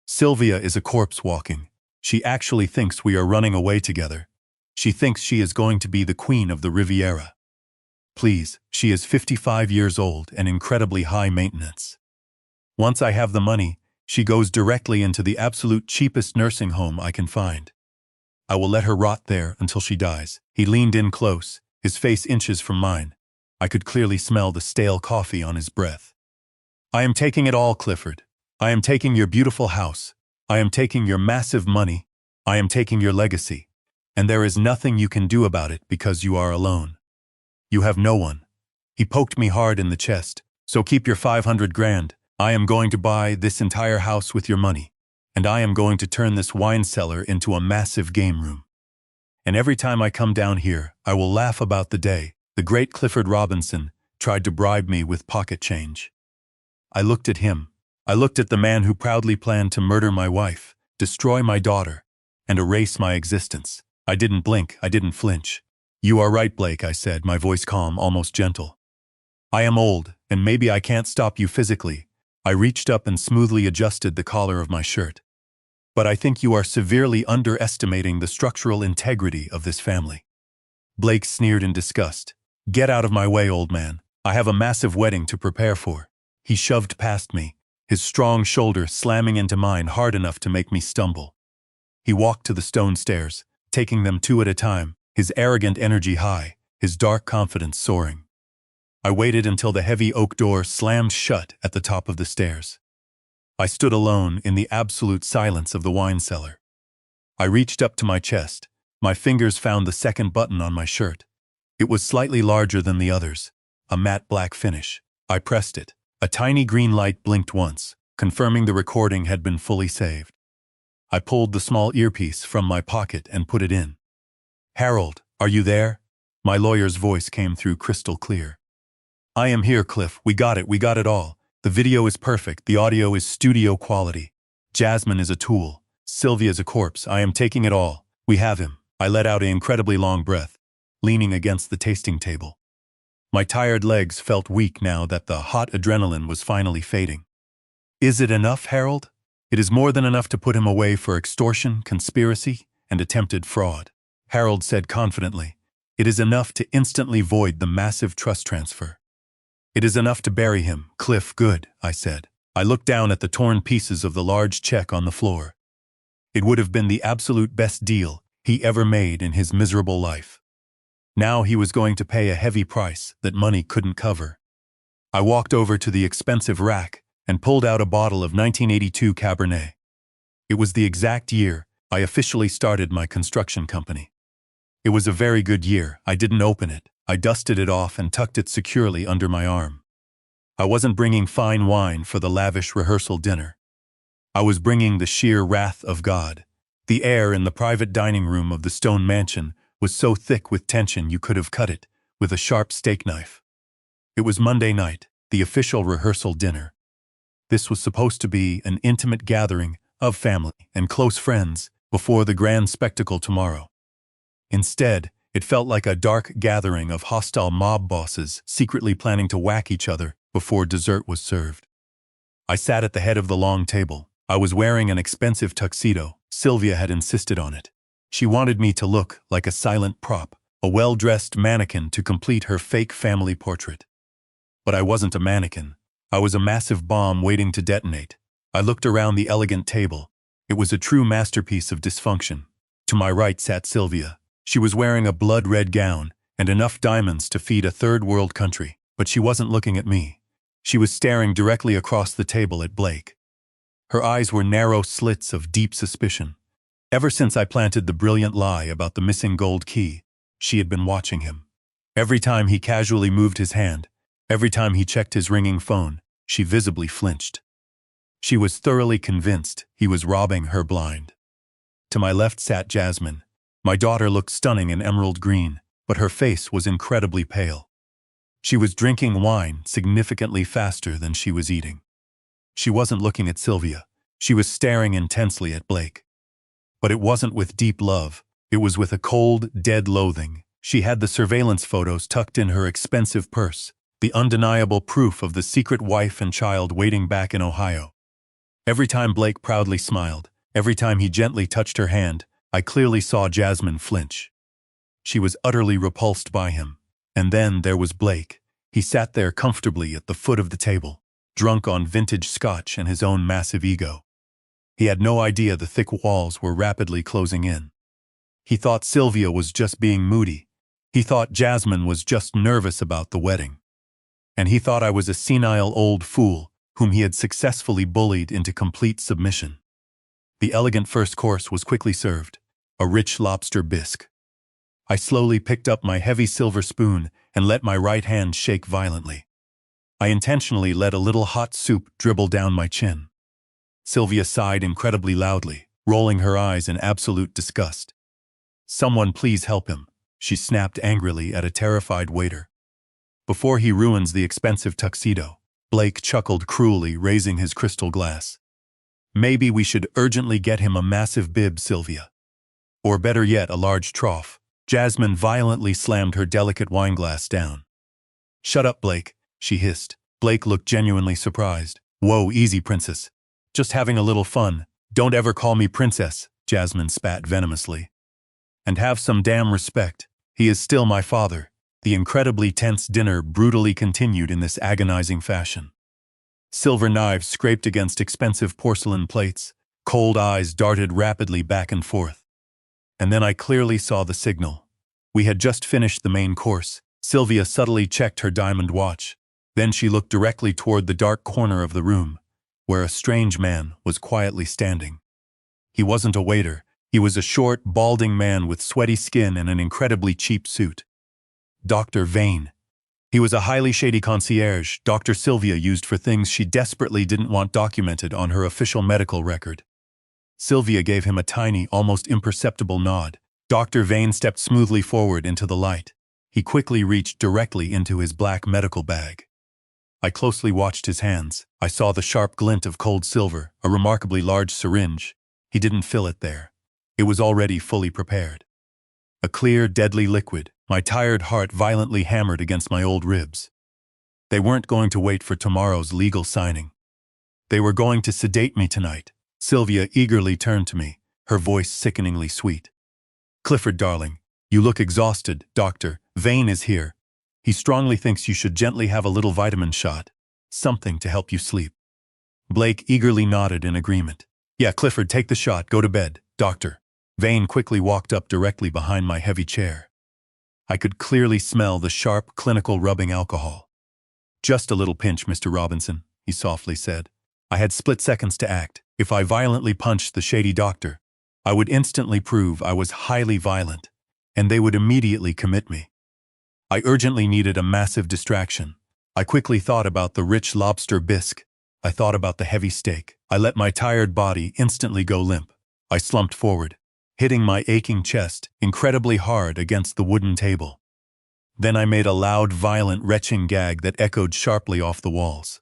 Sylvia is a corpse walking. She actually thinks we are running away together. She thinks she is going to be the queen of the Riviera. Please, she is 55 years old and incredibly high maintenance. Once I have the money, she goes directly into the absolute cheapest nursing home I can find. I will let her rot there until she dies. He leaned in close, his face inches from mine. I could clearly smell the stale coffee on his breath. I am taking it all, Clifford. I am taking your beautiful house. I am taking your massive money. I am taking your legacy. And there is nothing you can do about it because you are alone. You have no one. He poked me hard in the chest. So keep your 500 grand. I am going to buy this entire house with your money. And I am going to turn this wine cellar into a massive game room. And every time I come down here, I will laugh about the day the great Clifford Robinson tried to bribe me with pocket change. I looked at him. I looked at the man who proudly planned to murder my wife, destroy my daughter, and erase my existence. I didn't blink, I didn't flinch. You are right, Blake, I said, my voice calm, almost gentle. I am old, and maybe I can't stop you physically. I reached up and smoothly adjusted the collar of my shirt. But I think you are severely underestimating the structural integrity of this family. Blake sneered in disgust. Get out of my way, old man. I have a massive wedding to prepare for. He shoved past me, his strong shoulder slamming into mine hard enough to make me stumble. He walked to the stone stairs, taking them two at a time, his arrogant energy high, his dark confidence soaring. I waited until the heavy oak door slammed shut at the top of the stairs. I stood alone in the absolute silence of the wine cellar. I reached up to my chest. My fingers found the second button on my shirt. It was slightly larger than the others, a matte black finish. I pressed it. A tiny green light blinked once, confirming the recording had been fully saved. I pulled the small earpiece from my pocket and put it in. Harold, are you there? My lawyer's voice came through crystal clear. I am here, Cliff. We got it all. The video is perfect, the audio is studio quality. Jasmine is a tool. Sylvia's a corpse. I am taking it all. We have him. I let out an incredibly long breath, leaning against the tasting table. My tired legs felt weak now that the hot adrenaline was finally fading. Is it enough, Harold? It is more than enough to put him away for extortion, conspiracy, and attempted fraud, Harold said confidently. It is enough to instantly void the massive trust transfer. It is enough to bury him. Cliff, good, I said. I looked down at the torn pieces of the large check on the floor. It would have been the absolute best deal he ever made in his miserable life. Now he was going to pay a heavy price that money couldn't cover. I walked over to the expensive rack and pulled out a bottle of 1982 Cabernet. It was the exact year I officially started my construction company. It was a very good year. I didn't open it. I dusted it off and tucked it securely under my arm. I wasn't bringing fine wine for the lavish rehearsal dinner. I was bringing the sheer wrath of God. The air in the private dining room of the stone mansion was so thick with tension you could have cut it with a sharp steak knife. It was Monday night, the official rehearsal dinner. This was supposed to be an intimate gathering of family and close friends before the grand spectacle tomorrow. Instead, it felt like a dark gathering of hostile mob bosses secretly planning to whack each other before dessert was served. I sat at the head of the long table. I was wearing an expensive tuxedo. Sylvia had insisted on it. She wanted me to look like a silent prop, a well-dressed mannequin to complete her fake family portrait. But I wasn't a mannequin. I was a massive bomb waiting to detonate. I looked around the elegant table. It was a true masterpiece of dysfunction. To my right sat Sylvia. She was wearing a blood-red gown and enough diamonds to feed a third-world country, but she wasn't looking at me. She was staring directly across the table at Blake. Her eyes were narrow slits of deep suspicion. Ever since I planted the brilliant lie about the missing gold key, she had been watching him. Every time he casually moved his hand, every time he checked his ringing phone, she visibly flinched. She was thoroughly convinced he was robbing her blind. To my left sat Jasmine. My daughter looked stunning in emerald green, but her face was incredibly pale. She was drinking wine significantly faster than she was eating. She wasn't looking at Sylvia. She was staring intensely at Blake. But it wasn't with deep love. It was with a cold, dead loathing. She had the surveillance photos tucked in her expensive purse, the undeniable proof of the secret wife and child waiting back in Ohio. Every time Blake proudly smiled, every time he gently touched her hand, I clearly saw Jasmine flinch. She was utterly repulsed by him. And then there was Blake. He sat there comfortably at the foot of the table, drunk on vintage scotch and his own massive ego. He had no idea the thick walls were rapidly closing in. He thought Sylvia was just being moody. He thought Jasmine was just nervous about the wedding. And he thought I was a senile old fool whom he had successfully bullied into complete submission. The elegant first course was quickly served, a rich lobster bisque. I slowly picked up my heavy silver spoon and let my right hand shake violently. I intentionally let a little hot soup dribble down my chin. Sylvia sighed incredibly loudly, rolling her eyes in absolute disgust. "Someone please help him," she snapped angrily at a terrified waiter. "Before he ruins the expensive tuxedo." Blake chuckled cruelly, raising his crystal glass. "Maybe we should urgently get him a massive bib, Sylvia. Or better yet, a large trough." Jasmine violently slammed her delicate wineglass down. "Shut up, Blake," she hissed. Blake looked genuinely surprised. "Whoa, easy, princess. Just having a little fun. Don't ever call me princess," Jasmine spat venomously. "And have some damn respect. He is still my father." The incredibly tense dinner brutally continued in this agonizing fashion. Silver knives scraped against expensive porcelain plates. Cold eyes darted rapidly back and forth. And then I clearly saw the signal. We had just finished the main course. Sylvia subtly checked her diamond watch. Then she looked directly toward the dark corner of the room, where a strange man was quietly standing. He wasn't a waiter. He was a short, balding man with sweaty skin and an incredibly cheap suit. Dr. Vane. He was a highly shady concierge Dr. Sylvia used for things she desperately didn't want documented on her official medical record. Sylvia gave him a tiny, almost imperceptible nod. Dr. Vane stepped smoothly forward into the light. He quickly reached directly into his black medical bag. I closely watched his hands. I saw the sharp glint of cold silver, a remarkably large syringe. He didn't fill it there. It was already fully prepared. A clear, deadly liquid. My tired heart violently hammered against my old ribs. They weren't going to wait for tomorrow's legal signing. They were going to sedate me tonight. Sylvia eagerly turned to me, her voice sickeningly sweet. "Clifford, darling, you look exhausted. Dr. Vane is here. He strongly thinks you should gently have a little vitamin shot, something to help you sleep." Blake eagerly nodded in agreement. "Yeah, Clifford, take the shot. Go to bed, Doctor." Vane quickly walked up directly behind my heavy chair. I could clearly smell the sharp, clinical rubbing alcohol. "Just a little pinch, Mr. Robinson," he softly said. I had split seconds to act. If I violently punched the shady doctor, I would instantly prove I was highly violent, and they would immediately commit me. I urgently needed a massive distraction. I quickly thought about the rich lobster bisque. I thought about the heavy steak. I let my tired body instantly go limp. I slumped forward, hitting my aching chest incredibly hard against the wooden table. Then I made a loud, violent, retching gag that echoed sharply off the walls.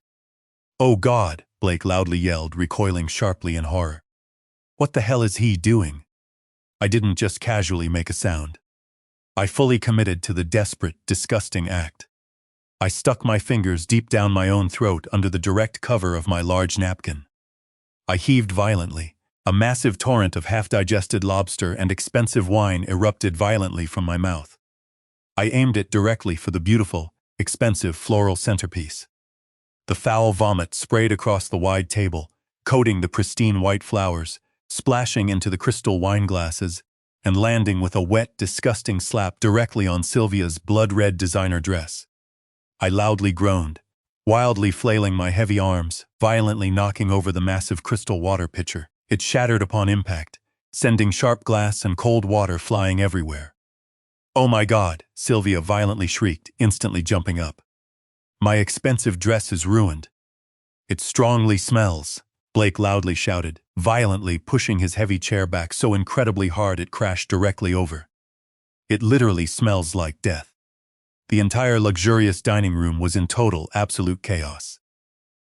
"Oh God!" Blake loudly yelled, recoiling sharply in horror. "What the hell is he doing?" I didn't just casually make a sound. I fully committed to the desperate, disgusting act. I stuck my fingers deep down my own throat under the direct cover of my large napkin. I heaved violently. A massive torrent of half-digested lobster and expensive wine erupted violently from my mouth. I aimed it directly for the beautiful, expensive floral centerpiece. The foul vomit sprayed across the wide table, coating the pristine white flowers, splashing into the crystal wine glasses, and landing with a wet, disgusting slap directly on Sylvia's blood-red designer dress. I loudly groaned, wildly flailing my heavy arms, violently knocking over the massive crystal water pitcher. It shattered upon impact, sending sharp glass and cold water flying everywhere. "Oh my God," Sylvia violently shrieked, instantly jumping up. "My expensive dress is ruined." "It strongly smells," Blake loudly shouted, violently pushing his heavy chair back so incredibly hard it crashed directly over. "It literally smells like death." The entire luxurious dining room was in total, absolute chaos.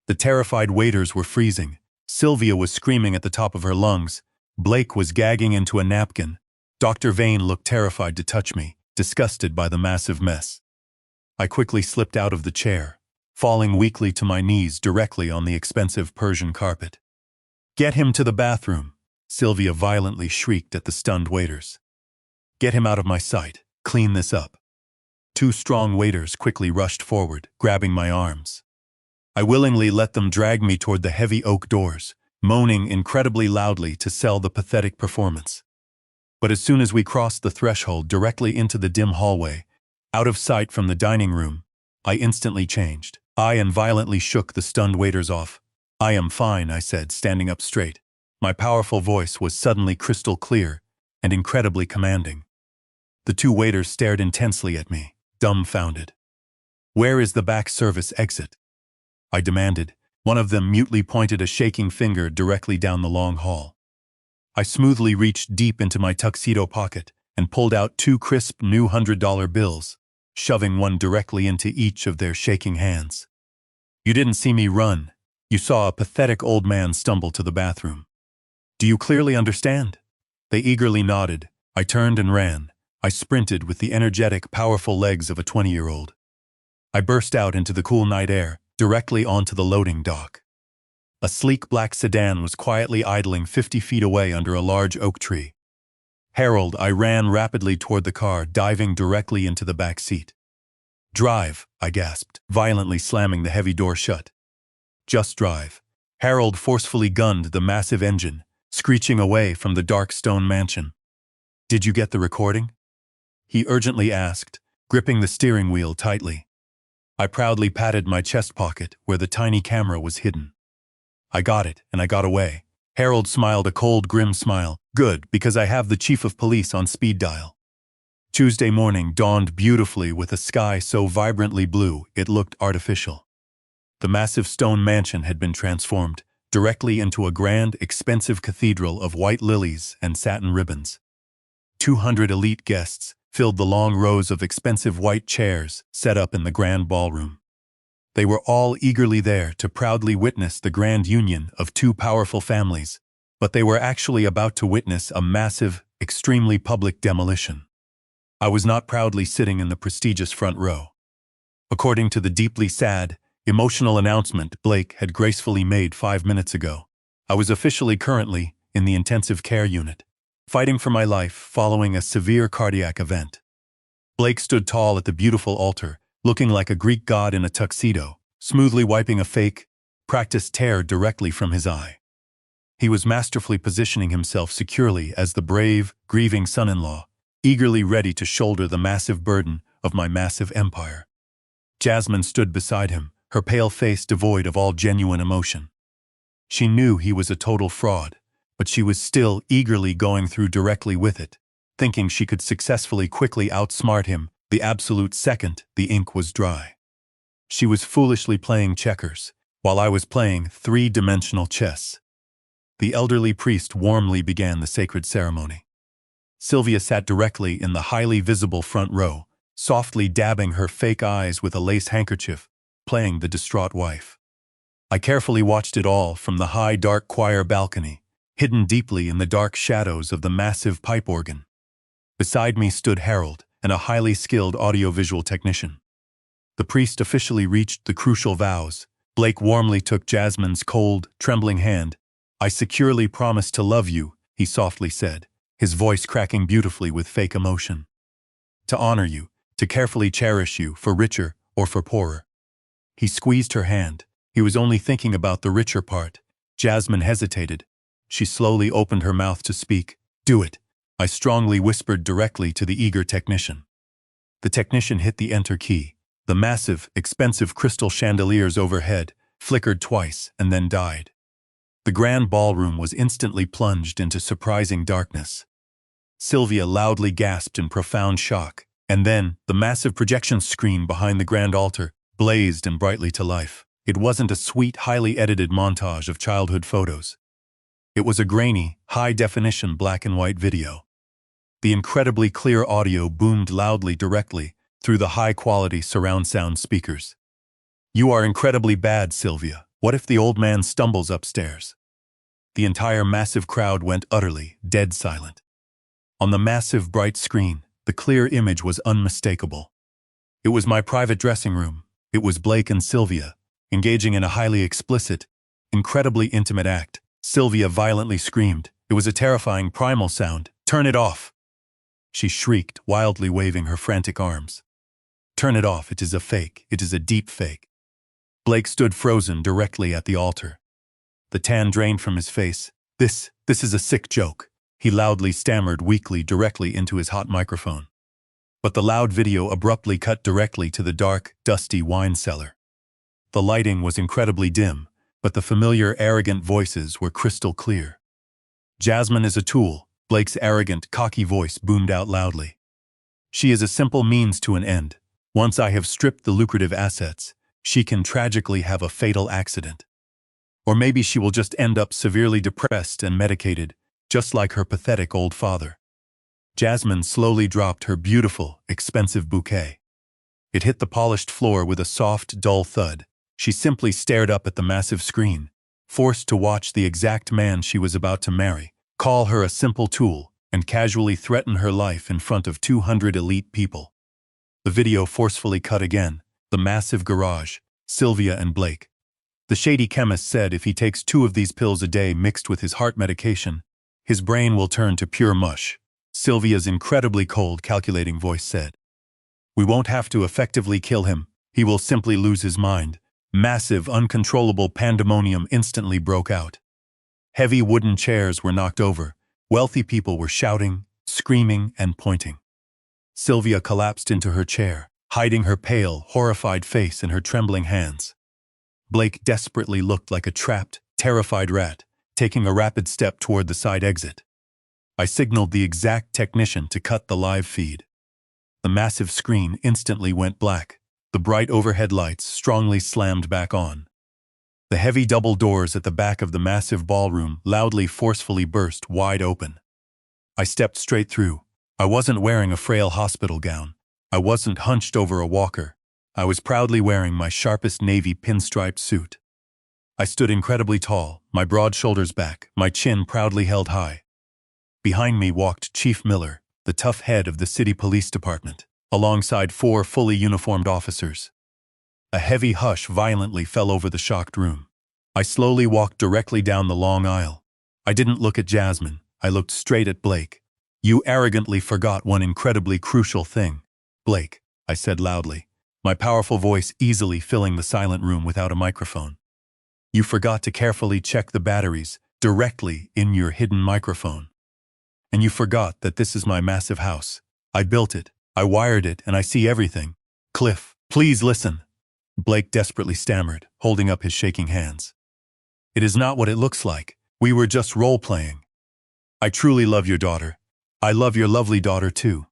The terrified waiters were freezing. Sylvia was screaming at the top of her lungs. Blake was gagging into a napkin. Dr. Vane looked terrified to touch me, disgusted by the massive mess. I quickly slipped out of the chair, falling weakly to my knees directly on the expensive Persian carpet. "Get him to the bathroom," Sylvia violently shrieked at the stunned waiters. "Get him out of my sight. Clean this up." Two strong waiters quickly rushed forward, grabbing my arms. I willingly let them drag me toward the heavy oak doors, moaning incredibly loudly to sell the pathetic performance. But as soon as we crossed the threshold directly into the dim hallway, out of sight from the dining room, I instantly changed. I violently shook the stunned waiters off. "I am fine," I said, standing up straight. My powerful voice was suddenly crystal clear and incredibly commanding. The two waiters stared intensely at me, dumbfounded. "Where is the back service exit?" I demanded. One of them mutely pointed a shaking finger directly down the long hall. I smoothly reached deep into my tuxedo pocket and pulled out two crisp new $100 bills, shoving one directly into each of their shaking hands. "You didn't see me run. You saw a pathetic old man stumble to the bathroom. Do you clearly understand?" They eagerly nodded. I turned and ran. I sprinted with the energetic, powerful legs of a 20-year-old. I burst out into the cool night air, directly onto the loading dock. A sleek black sedan was quietly idling 50 feet away under a large oak tree. "Harold," I ran rapidly toward the car, diving directly into the back seat. "Drive," I gasped, violently slamming the heavy door shut. "Just drive." Harold forcefully gunned the massive engine, screeching away from the dark stone mansion. "Did you get the recording?" he urgently asked, gripping the steering wheel tightly. I proudly patted my chest pocket where the tiny camera was hidden. "I got it, and I got away." Harold smiled a cold, grim smile. "Good, because I have the chief of police on speed dial." Tuesday morning dawned beautifully with a sky so vibrantly blue it looked artificial. The massive stone mansion had been transformed directly into a grand, expensive cathedral of white lilies and satin ribbons. 200 elite guests filled the long rows of expensive white chairs set up in the grand ballroom. They were all eagerly there to proudly witness the grand union of two powerful families, but they were actually about to witness a massive, extremely public demolition. I was not proudly sitting in the prestigious front row. According to the deeply sad, emotional announcement Blake had gracefully made 5 minutes ago, I was officially currently in the intensive care unit, fighting for my life following a severe cardiac event. Blake stood tall at the beautiful altar, looking like a Greek god in a tuxedo, smoothly wiping a fake, practiced tear directly from his eye. He was masterfully positioning himself securely as the brave, grieving son-in-law, eagerly ready to shoulder the massive burden of my massive empire. Jasmine stood beside him, her pale face devoid of all genuine emotion. She knew he was a total fraud, but she was still eagerly going through directly with it, thinking she could successfully quickly outsmart him the absolute second the ink was dry. She was foolishly playing checkers, while I was playing three-dimensional chess. The elderly priest warmly began the sacred ceremony. Sylvia sat directly in the highly visible front row, softly dabbing her fake eyes with a lace handkerchief, playing the distraught wife. I carefully watched it all from the high, dark choir balcony, hidden deeply in the dark shadows of the massive pipe organ. Beside me stood Harold, and a highly skilled audiovisual technician. The priest officially reached the crucial vows. Blake warmly took Jasmine's cold, trembling hand. "I securely promise to love you," he softly said, his voice cracking beautifully with fake emotion. "To honor you, to carefully cherish you, for richer or for poorer. He squeezed her hand. He was only thinking about the richer part. Jasmine hesitated. She slowly opened her mouth to speak. "Do it," I strongly whispered directly to the eager technician. The technician hit the enter key. The massive, expensive crystal chandeliers overhead flickered twice and then died. The grand ballroom was instantly plunged into surprising darkness. Sylvia loudly gasped in profound shock, and then the massive projection screen behind the grand altar blazed and brightly to life. It wasn't a sweet, highly edited montage of childhood photos. It was a grainy, high-definition black and white video. The incredibly clear audio boomed loudly directly through the high-quality surround sound speakers. "You are incredibly bad, Sylvia. What if the old man stumbles upstairs?" The entire massive crowd went utterly, dead silent. On the massive, bright screen, the clear image was unmistakable. It was my private dressing room. It was Blake and Sylvia, engaging in a highly explicit, incredibly intimate act. Sylvia violently screamed. It was a terrifying, primal sound. "Turn it off!" She shrieked, wildly waving her frantic arms. "Turn it off. It is a fake. It is a deep fake." Blake stood frozen directly at the altar. The tan drained from his face. This is a sick joke," he loudly stammered weakly directly into his hot microphone. But the loud video abruptly cut directly to the dark, dusty wine cellar. The lighting was incredibly dim, but the familiar, arrogant voices were crystal clear. "Jasmine is a tool," Blake's arrogant, cocky voice boomed out loudly. "She is a simple means to an end. Once I have stripped the lucrative assets, she can tragically have a fatal accident. Or maybe she will just end up severely depressed and medicated, just like her pathetic old father." Jasmine slowly dropped her beautiful, expensive bouquet. It hit the polished floor with a soft, dull thud. She simply stared up at the massive screen, forced to watch the exact man she was about to marry call her a simple tool and casually threaten her life in front of 200 elite people. The video forcefully cut again. The massive garage, Sylvia and Blake. The shady chemist said if he takes 2 of these pills a day mixed with his heart medication, his brain will turn to pure mush. Sylvia's incredibly cold, calculating voice said. "We won't have to effectively kill him. He will simply lose his mind." Massive, uncontrollable pandemonium instantly broke out. Heavy wooden chairs were knocked over. Wealthy people were shouting, screaming, and pointing. Sylvia collapsed into her chair, hiding her pale, horrified face in her trembling hands. Blake desperately looked like a trapped, terrified rat, taking a rapid step toward the side exit. I signaled the exact technician to cut the live feed. The massive screen instantly went black. The bright overhead lights strongly slammed back on. The heavy double doors at the back of the massive ballroom loudly, forcefully burst wide open. I stepped straight through. I wasn't wearing a frail hospital gown. I wasn't hunched over a walker. I was proudly wearing my sharpest navy pinstriped suit. I stood incredibly tall, my broad shoulders back, my chin proudly held high. Behind me walked Chief Miller, the tough head of the city police department, alongside 4 fully uniformed officers. A heavy hush violently fell over the shocked room. I slowly walked directly down the long aisle. I didn't look at Jasmine. I looked straight at Blake. "You arrogantly forgot one incredibly crucial thing." "Blake," I said loudly, my powerful voice easily filling the silent room without a microphone. "You forgot to carefully check the batteries directly in your hidden microphone. And you forgot that this is my massive house. I built it, I wired it, and I see everything. Cliff, please listen." Blake desperately stammered, holding up his shaking hands. "It is not what it looks like. We were just role-playing. I truly love your daughter. I love your lovely daughter too."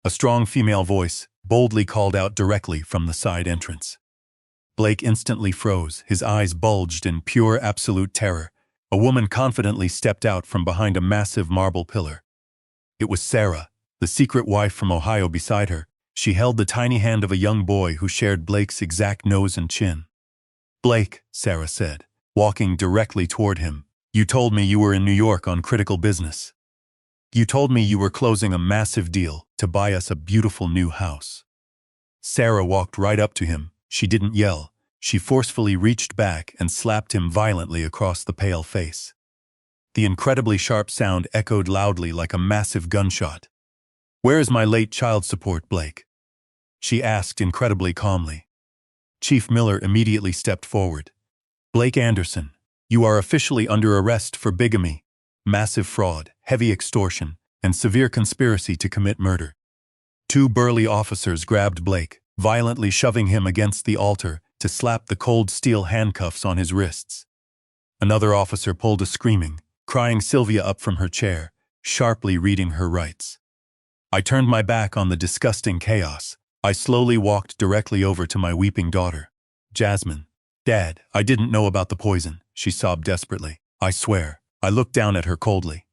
A strong female voice boldly called out directly from the side entrance. Blake instantly froze, his eyes bulged in pure absolute terror. A woman confidently stepped out from behind a massive marble pillar. It was Sarah, the secret wife from Ohio beside her. She held the tiny hand of a young boy who shared Blake's exact nose and chin. "Blake," Sarah said, walking directly toward him, "you told me you were in New York on critical business. You told me you were closing a massive deal to buy us a beautiful new house." Sarah walked right up to him. She didn't yell. She forcefully reached back and slapped him violently across the pale face. The incredibly sharp sound echoed loudly like a massive gunshot. "Where is my late child support, Blake?" she asked incredibly calmly. Chief Miller immediately stepped forward. Blake Anderson, you are officially under arrest for bigamy, massive fraud, heavy extortion, and severe conspiracy to commit murder. Two burly officers grabbed Blake, violently shoving him against the altar to slap the cold steel handcuffs on his wrists. Another officer pulled a screaming, crying Sylvia up from her chair, sharply reading her rights. I turned my back on the disgusting chaos. I slowly walked directly over to my weeping daughter. Jasmine. Dad, I didn't know about the poison, she sobbed desperately. I swear. I looked down at her coldly.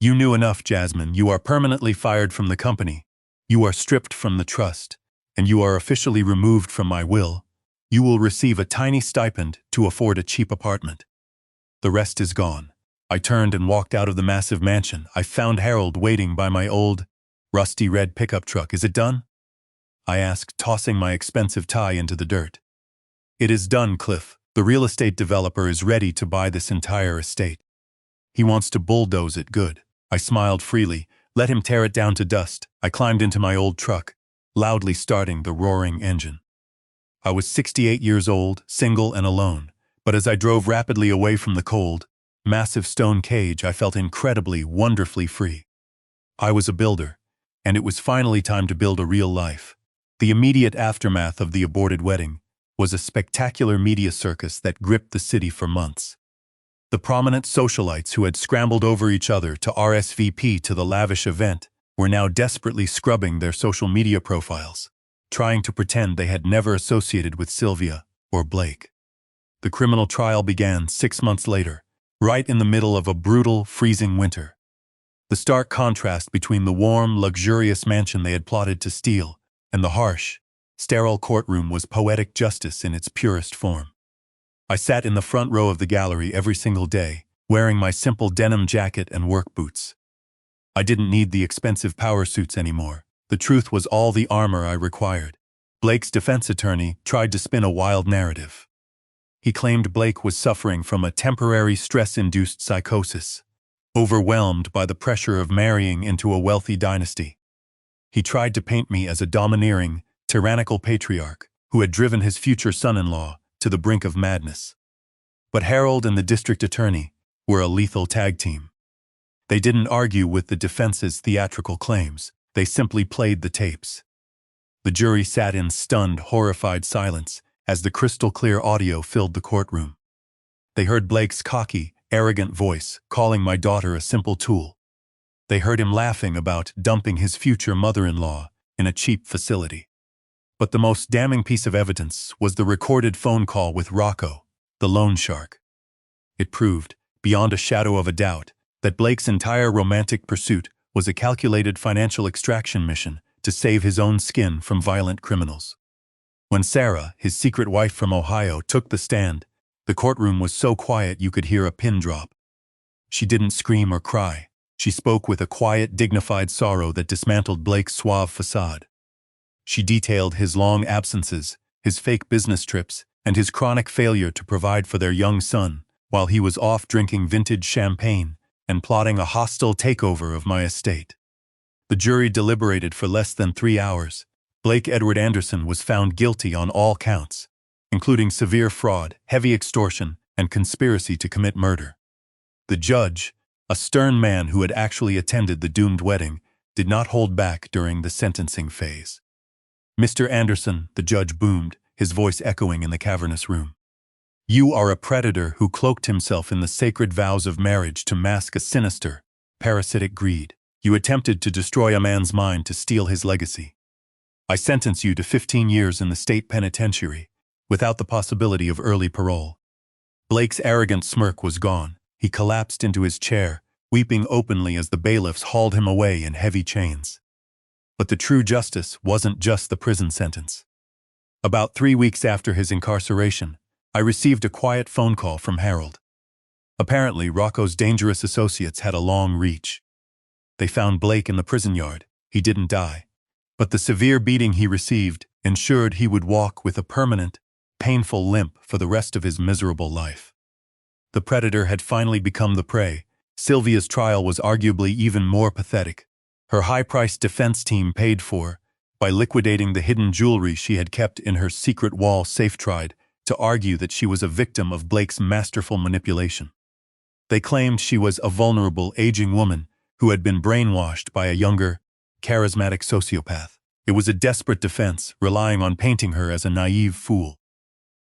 You knew enough, Jasmine. You are permanently fired from the company. You are stripped from the trust. And you are officially removed from my will. You will receive a tiny stipend to afford a cheap apartment. The rest is gone. I turned and walked out of the massive mansion. I found Harold waiting by my old, rusty red pickup truck. Is it done? I asked, tossing my expensive tie into the dirt. It is done, Cliff. The real estate developer is ready to buy this entire estate. He wants to bulldoze it good. I smiled freely, let him tear it down to dust. I climbed into my old truck, loudly starting the roaring engine. I was 68 years old, single and alone, but as I drove rapidly away from the cold, massive stone cage, I felt incredibly, wonderfully free. I was a builder, and it was finally time to build a real life. The immediate aftermath of the aborted wedding was a spectacular media circus that gripped the city for months. The prominent socialites who had scrambled over each other to RSVP to the lavish event were now desperately scrubbing their social media profiles, trying to pretend they had never associated with Sylvia or Blake. The criminal trial began 6 months later, right in the middle of a brutal, freezing winter. The stark contrast between the warm, luxurious mansion they had plotted to steal and the harsh, sterile courtroom was poetic justice in its purest form. I sat in the front row of the gallery every single day, wearing my simple denim jacket and work boots. I didn't need the expensive power suits anymore. The truth was all the armor I required. Blake's defense attorney tried to spin a wild narrative. He claimed Blake was suffering from a temporary stress-induced psychosis, overwhelmed by the pressure of marrying into a wealthy dynasty. He tried to paint me as a domineering, tyrannical patriarch who had driven his future son-in-law to the brink of madness. But Harold and the district attorney were a lethal tag team. They didn't argue with the defense's theatrical claims. They simply played the tapes. The jury sat in stunned, horrified silence as the crystal-clear audio filled the courtroom. They heard Blake's cocky, arrogant voice calling my daughter a simple tool. They heard him laughing about dumping his future mother-in-law in a cheap facility. But the most damning piece of evidence was the recorded phone call with Rocco, the loan shark. It proved, beyond a shadow of a doubt, that Blake's entire romantic pursuit was a calculated financial extraction mission to save his own skin from violent criminals. When Sarah, his secret wife from Ohio, took the stand, the courtroom was so quiet you could hear a pin drop. She didn't scream or cry. She spoke with a quiet, dignified sorrow that dismantled Blake's suave facade. She detailed his long absences, his fake business trips, and his chronic failure to provide for their young son while he was off drinking vintage champagne and plotting a hostile takeover of my estate. The jury deliberated for less than 3 hours. Blake Edward Anderson was found guilty on all counts, including severe fraud, heavy extortion, and conspiracy to commit murder. The judge, a stern man who had actually attended the doomed wedding, did not hold back during the sentencing phase. Mr. Anderson, the judge boomed, his voice echoing in the cavernous room. You are a predator who cloaked himself in the sacred vows of marriage to mask a sinister, parasitic greed. You attempted to destroy a man's mind to steal his legacy. I sentence you to 15 years in the state penitentiary, without the possibility of early parole. Blake's arrogant smirk was gone. He collapsed into his chair, weeping openly as the bailiffs hauled him away in heavy chains. But the true justice wasn't just the prison sentence. About 3 weeks after his incarceration, I received a quiet phone call from Harold. Apparently, Rocco's dangerous associates had a long reach. They found Blake in the prison yard. He didn't die, but the severe beating he received ensured he would walk with a permanent, painful limp for the rest of his miserable life. The predator had finally become the prey. Sylvia's trial was arguably even more pathetic. Her high-priced defense team paid for, by liquidating the hidden jewelry she had kept in her secret wall safe, tried to argue that she was a victim of Blake's masterful manipulation. They claimed she was a vulnerable, aging woman who had been brainwashed by a younger, charismatic sociopath. It was a desperate defense, relying on painting her as a naive fool.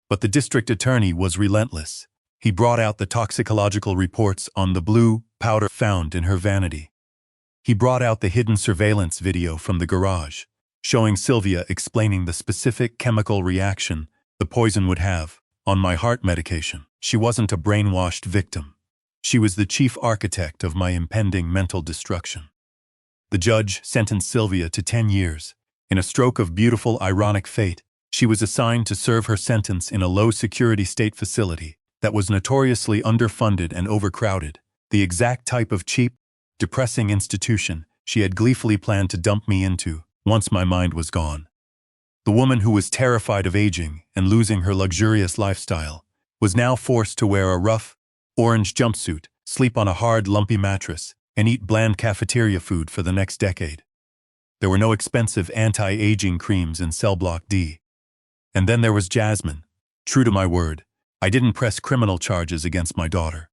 But the district attorney was relentless. He brought out the toxicological reports on the blue powder found in her vanity. He brought out the hidden surveillance video from the garage, showing Sylvia explaining the specific chemical reaction the poison would have on my heart medication. She wasn't a brainwashed victim. She was the chief architect of my impending mental destruction. The judge sentenced Sylvia to 10 years. In a stroke of beautiful, ironic fate, she was assigned to serve her sentence in a low-security state facility that was notoriously underfunded and overcrowded, the exact type of cheap, depressing institution she had gleefully planned to dump me into once my mind was gone. The woman who was terrified of aging and losing her luxurious lifestyle was now forced to wear a rough, orange jumpsuit, sleep on a hard, lumpy mattress, and eat bland cafeteria food for the next decade. There were no expensive anti-aging creams in Cell Block D. And then there was Jasmine. True to my word, I didn't press criminal charges against my daughter.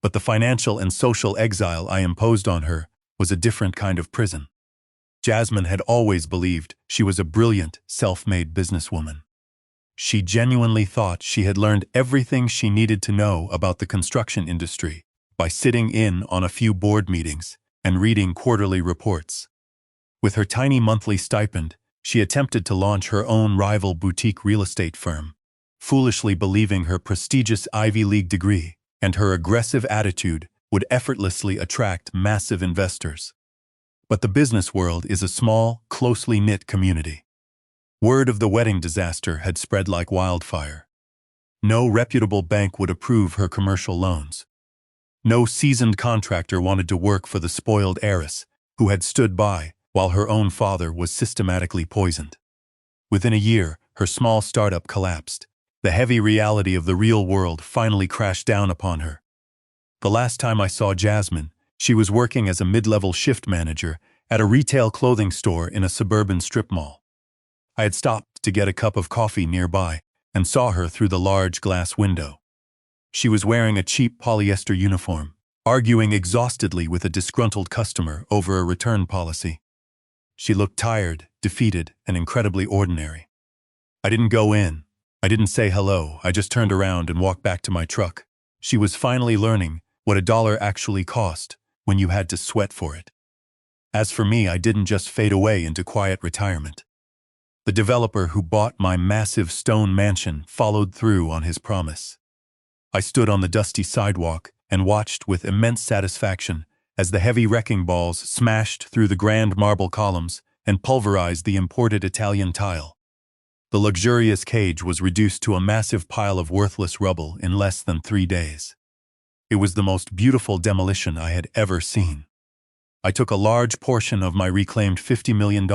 But the financial and social exile I imposed on her was a different kind of prison. Jasmine had always believed she was a brilliant, self-made businesswoman. She genuinely thought she had learned everything she needed to know about the construction industry by sitting in on a few board meetings and reading quarterly reports. With her tiny monthly stipend, she attempted to launch her own rival boutique real estate firm, foolishly believing her prestigious Ivy League degree and her aggressive attitude would effortlessly attract massive investors. But the business world is a small, closely knit community. Word of the wedding disaster had spread like wildfire. No reputable bank would approve her commercial loans. No seasoned contractor wanted to work for the spoiled heiress who had stood by while her own father was systematically poisoned. Within a year, her small startup collapsed. The heavy reality of the real world finally crashed down upon her. The last time I saw Jasmine, she was working as a mid-level shift manager at a retail clothing store in a suburban strip mall. I had stopped to get a cup of coffee nearby and saw her through the large glass window. She was wearing a cheap polyester uniform, arguing exhaustedly with a disgruntled customer over a return policy. She looked tired, defeated, and incredibly ordinary. I didn't go in. I didn't say hello. I just turned around and walked back to my truck. She was finally learning what $1 actually cost when you had to sweat for it. As for me, I didn't just fade away into quiet retirement. The developer who bought my massive stone mansion followed through on his promise. I stood on the dusty sidewalk and watched with immense satisfaction as the heavy wrecking balls smashed through the grand marble columns and pulverized the imported Italian tile. The luxurious cage was reduced to a massive pile of worthless rubble in less than 3 days. It was the most beautiful demolition I had ever seen. I took a large portion of my reclaimed $50 million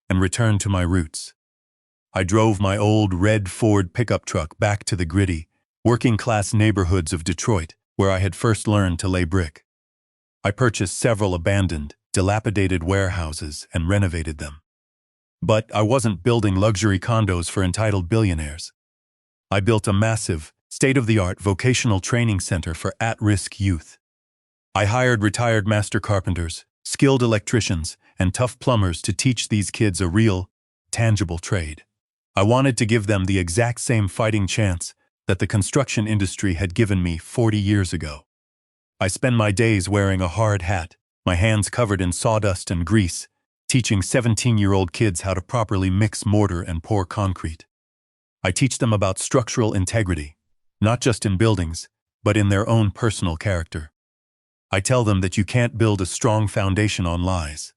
and returned to my roots. I drove my old red Ford pickup truck back to the gritty, working-class neighborhoods of Detroit, where I had first learned to lay brick. I purchased several abandoned, dilapidated warehouses and renovated them. But I wasn't building luxury condos for entitled billionaires. I built a massive, state-of-the-art vocational training center for at-risk youth. I hired retired master carpenters, skilled electricians, and tough plumbers to teach these kids a real, tangible trade. I wanted to give them the exact same fighting chance that the construction industry had given me 40 years ago. I spend my days wearing a hard hat, my hands covered in sawdust and grease, teaching 17-year-old kids how to properly mix mortar and pour concrete. I teach them about structural integrity, not just in buildings, but in their own personal character. I tell them that you can't build a strong foundation on lies,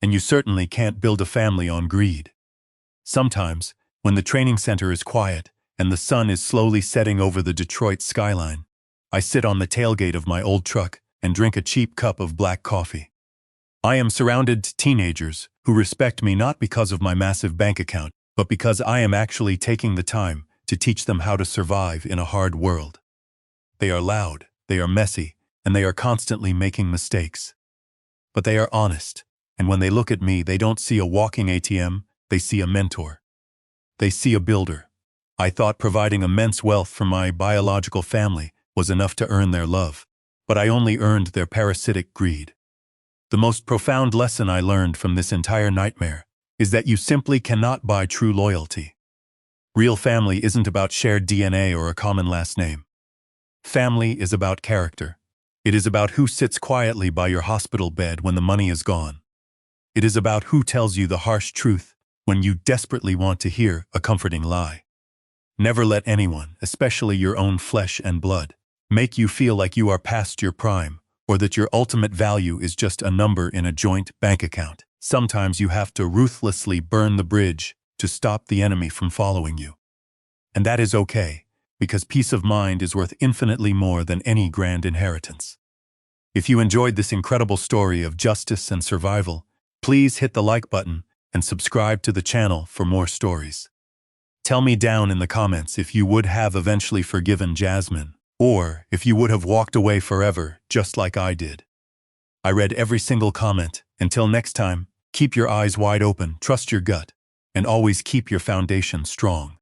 and you certainly can't build a family on greed. Sometimes, when the training center is quiet and the sun is slowly setting over the Detroit skyline, I sit on the tailgate of my old truck and drink a cheap cup of black coffee. I am surrounded by teenagers who respect me not because of my massive bank account, but because I am actually taking the time to teach them how to survive in a hard world. They are loud, they are messy, and they are constantly making mistakes. But they are honest, And when they look at me, they don't see a walking ATM, they see a mentor. They see a builder. I thought providing immense wealth for my biological family was enough to earn their love, but I only earned their parasitic greed. The most profound lesson I learned from this entire nightmare is that you simply cannot buy true loyalty. Real family isn't about shared DNA or a common last name. Family is about character. It is about who sits quietly by your hospital bed when the money is gone. It is about who tells you the harsh truth when you desperately want to hear a comforting lie. Never let anyone, especially your own flesh and blood, make you feel like you are past your prime or that your ultimate value is just a number in a joint bank account. Sometimes you have to ruthlessly burn the bridge to stop the enemy from following you. And that is okay, because peace of mind is worth infinitely more than any grand inheritance. If you enjoyed this incredible story of justice and survival, please hit the like button and subscribe to the channel for more stories. Tell me down in the comments if you would have eventually forgiven Jasmine, or if you would have walked away forever just like I did. I read every single comment. Until next time, keep your eyes wide open, trust your gut, and always keep your foundation strong.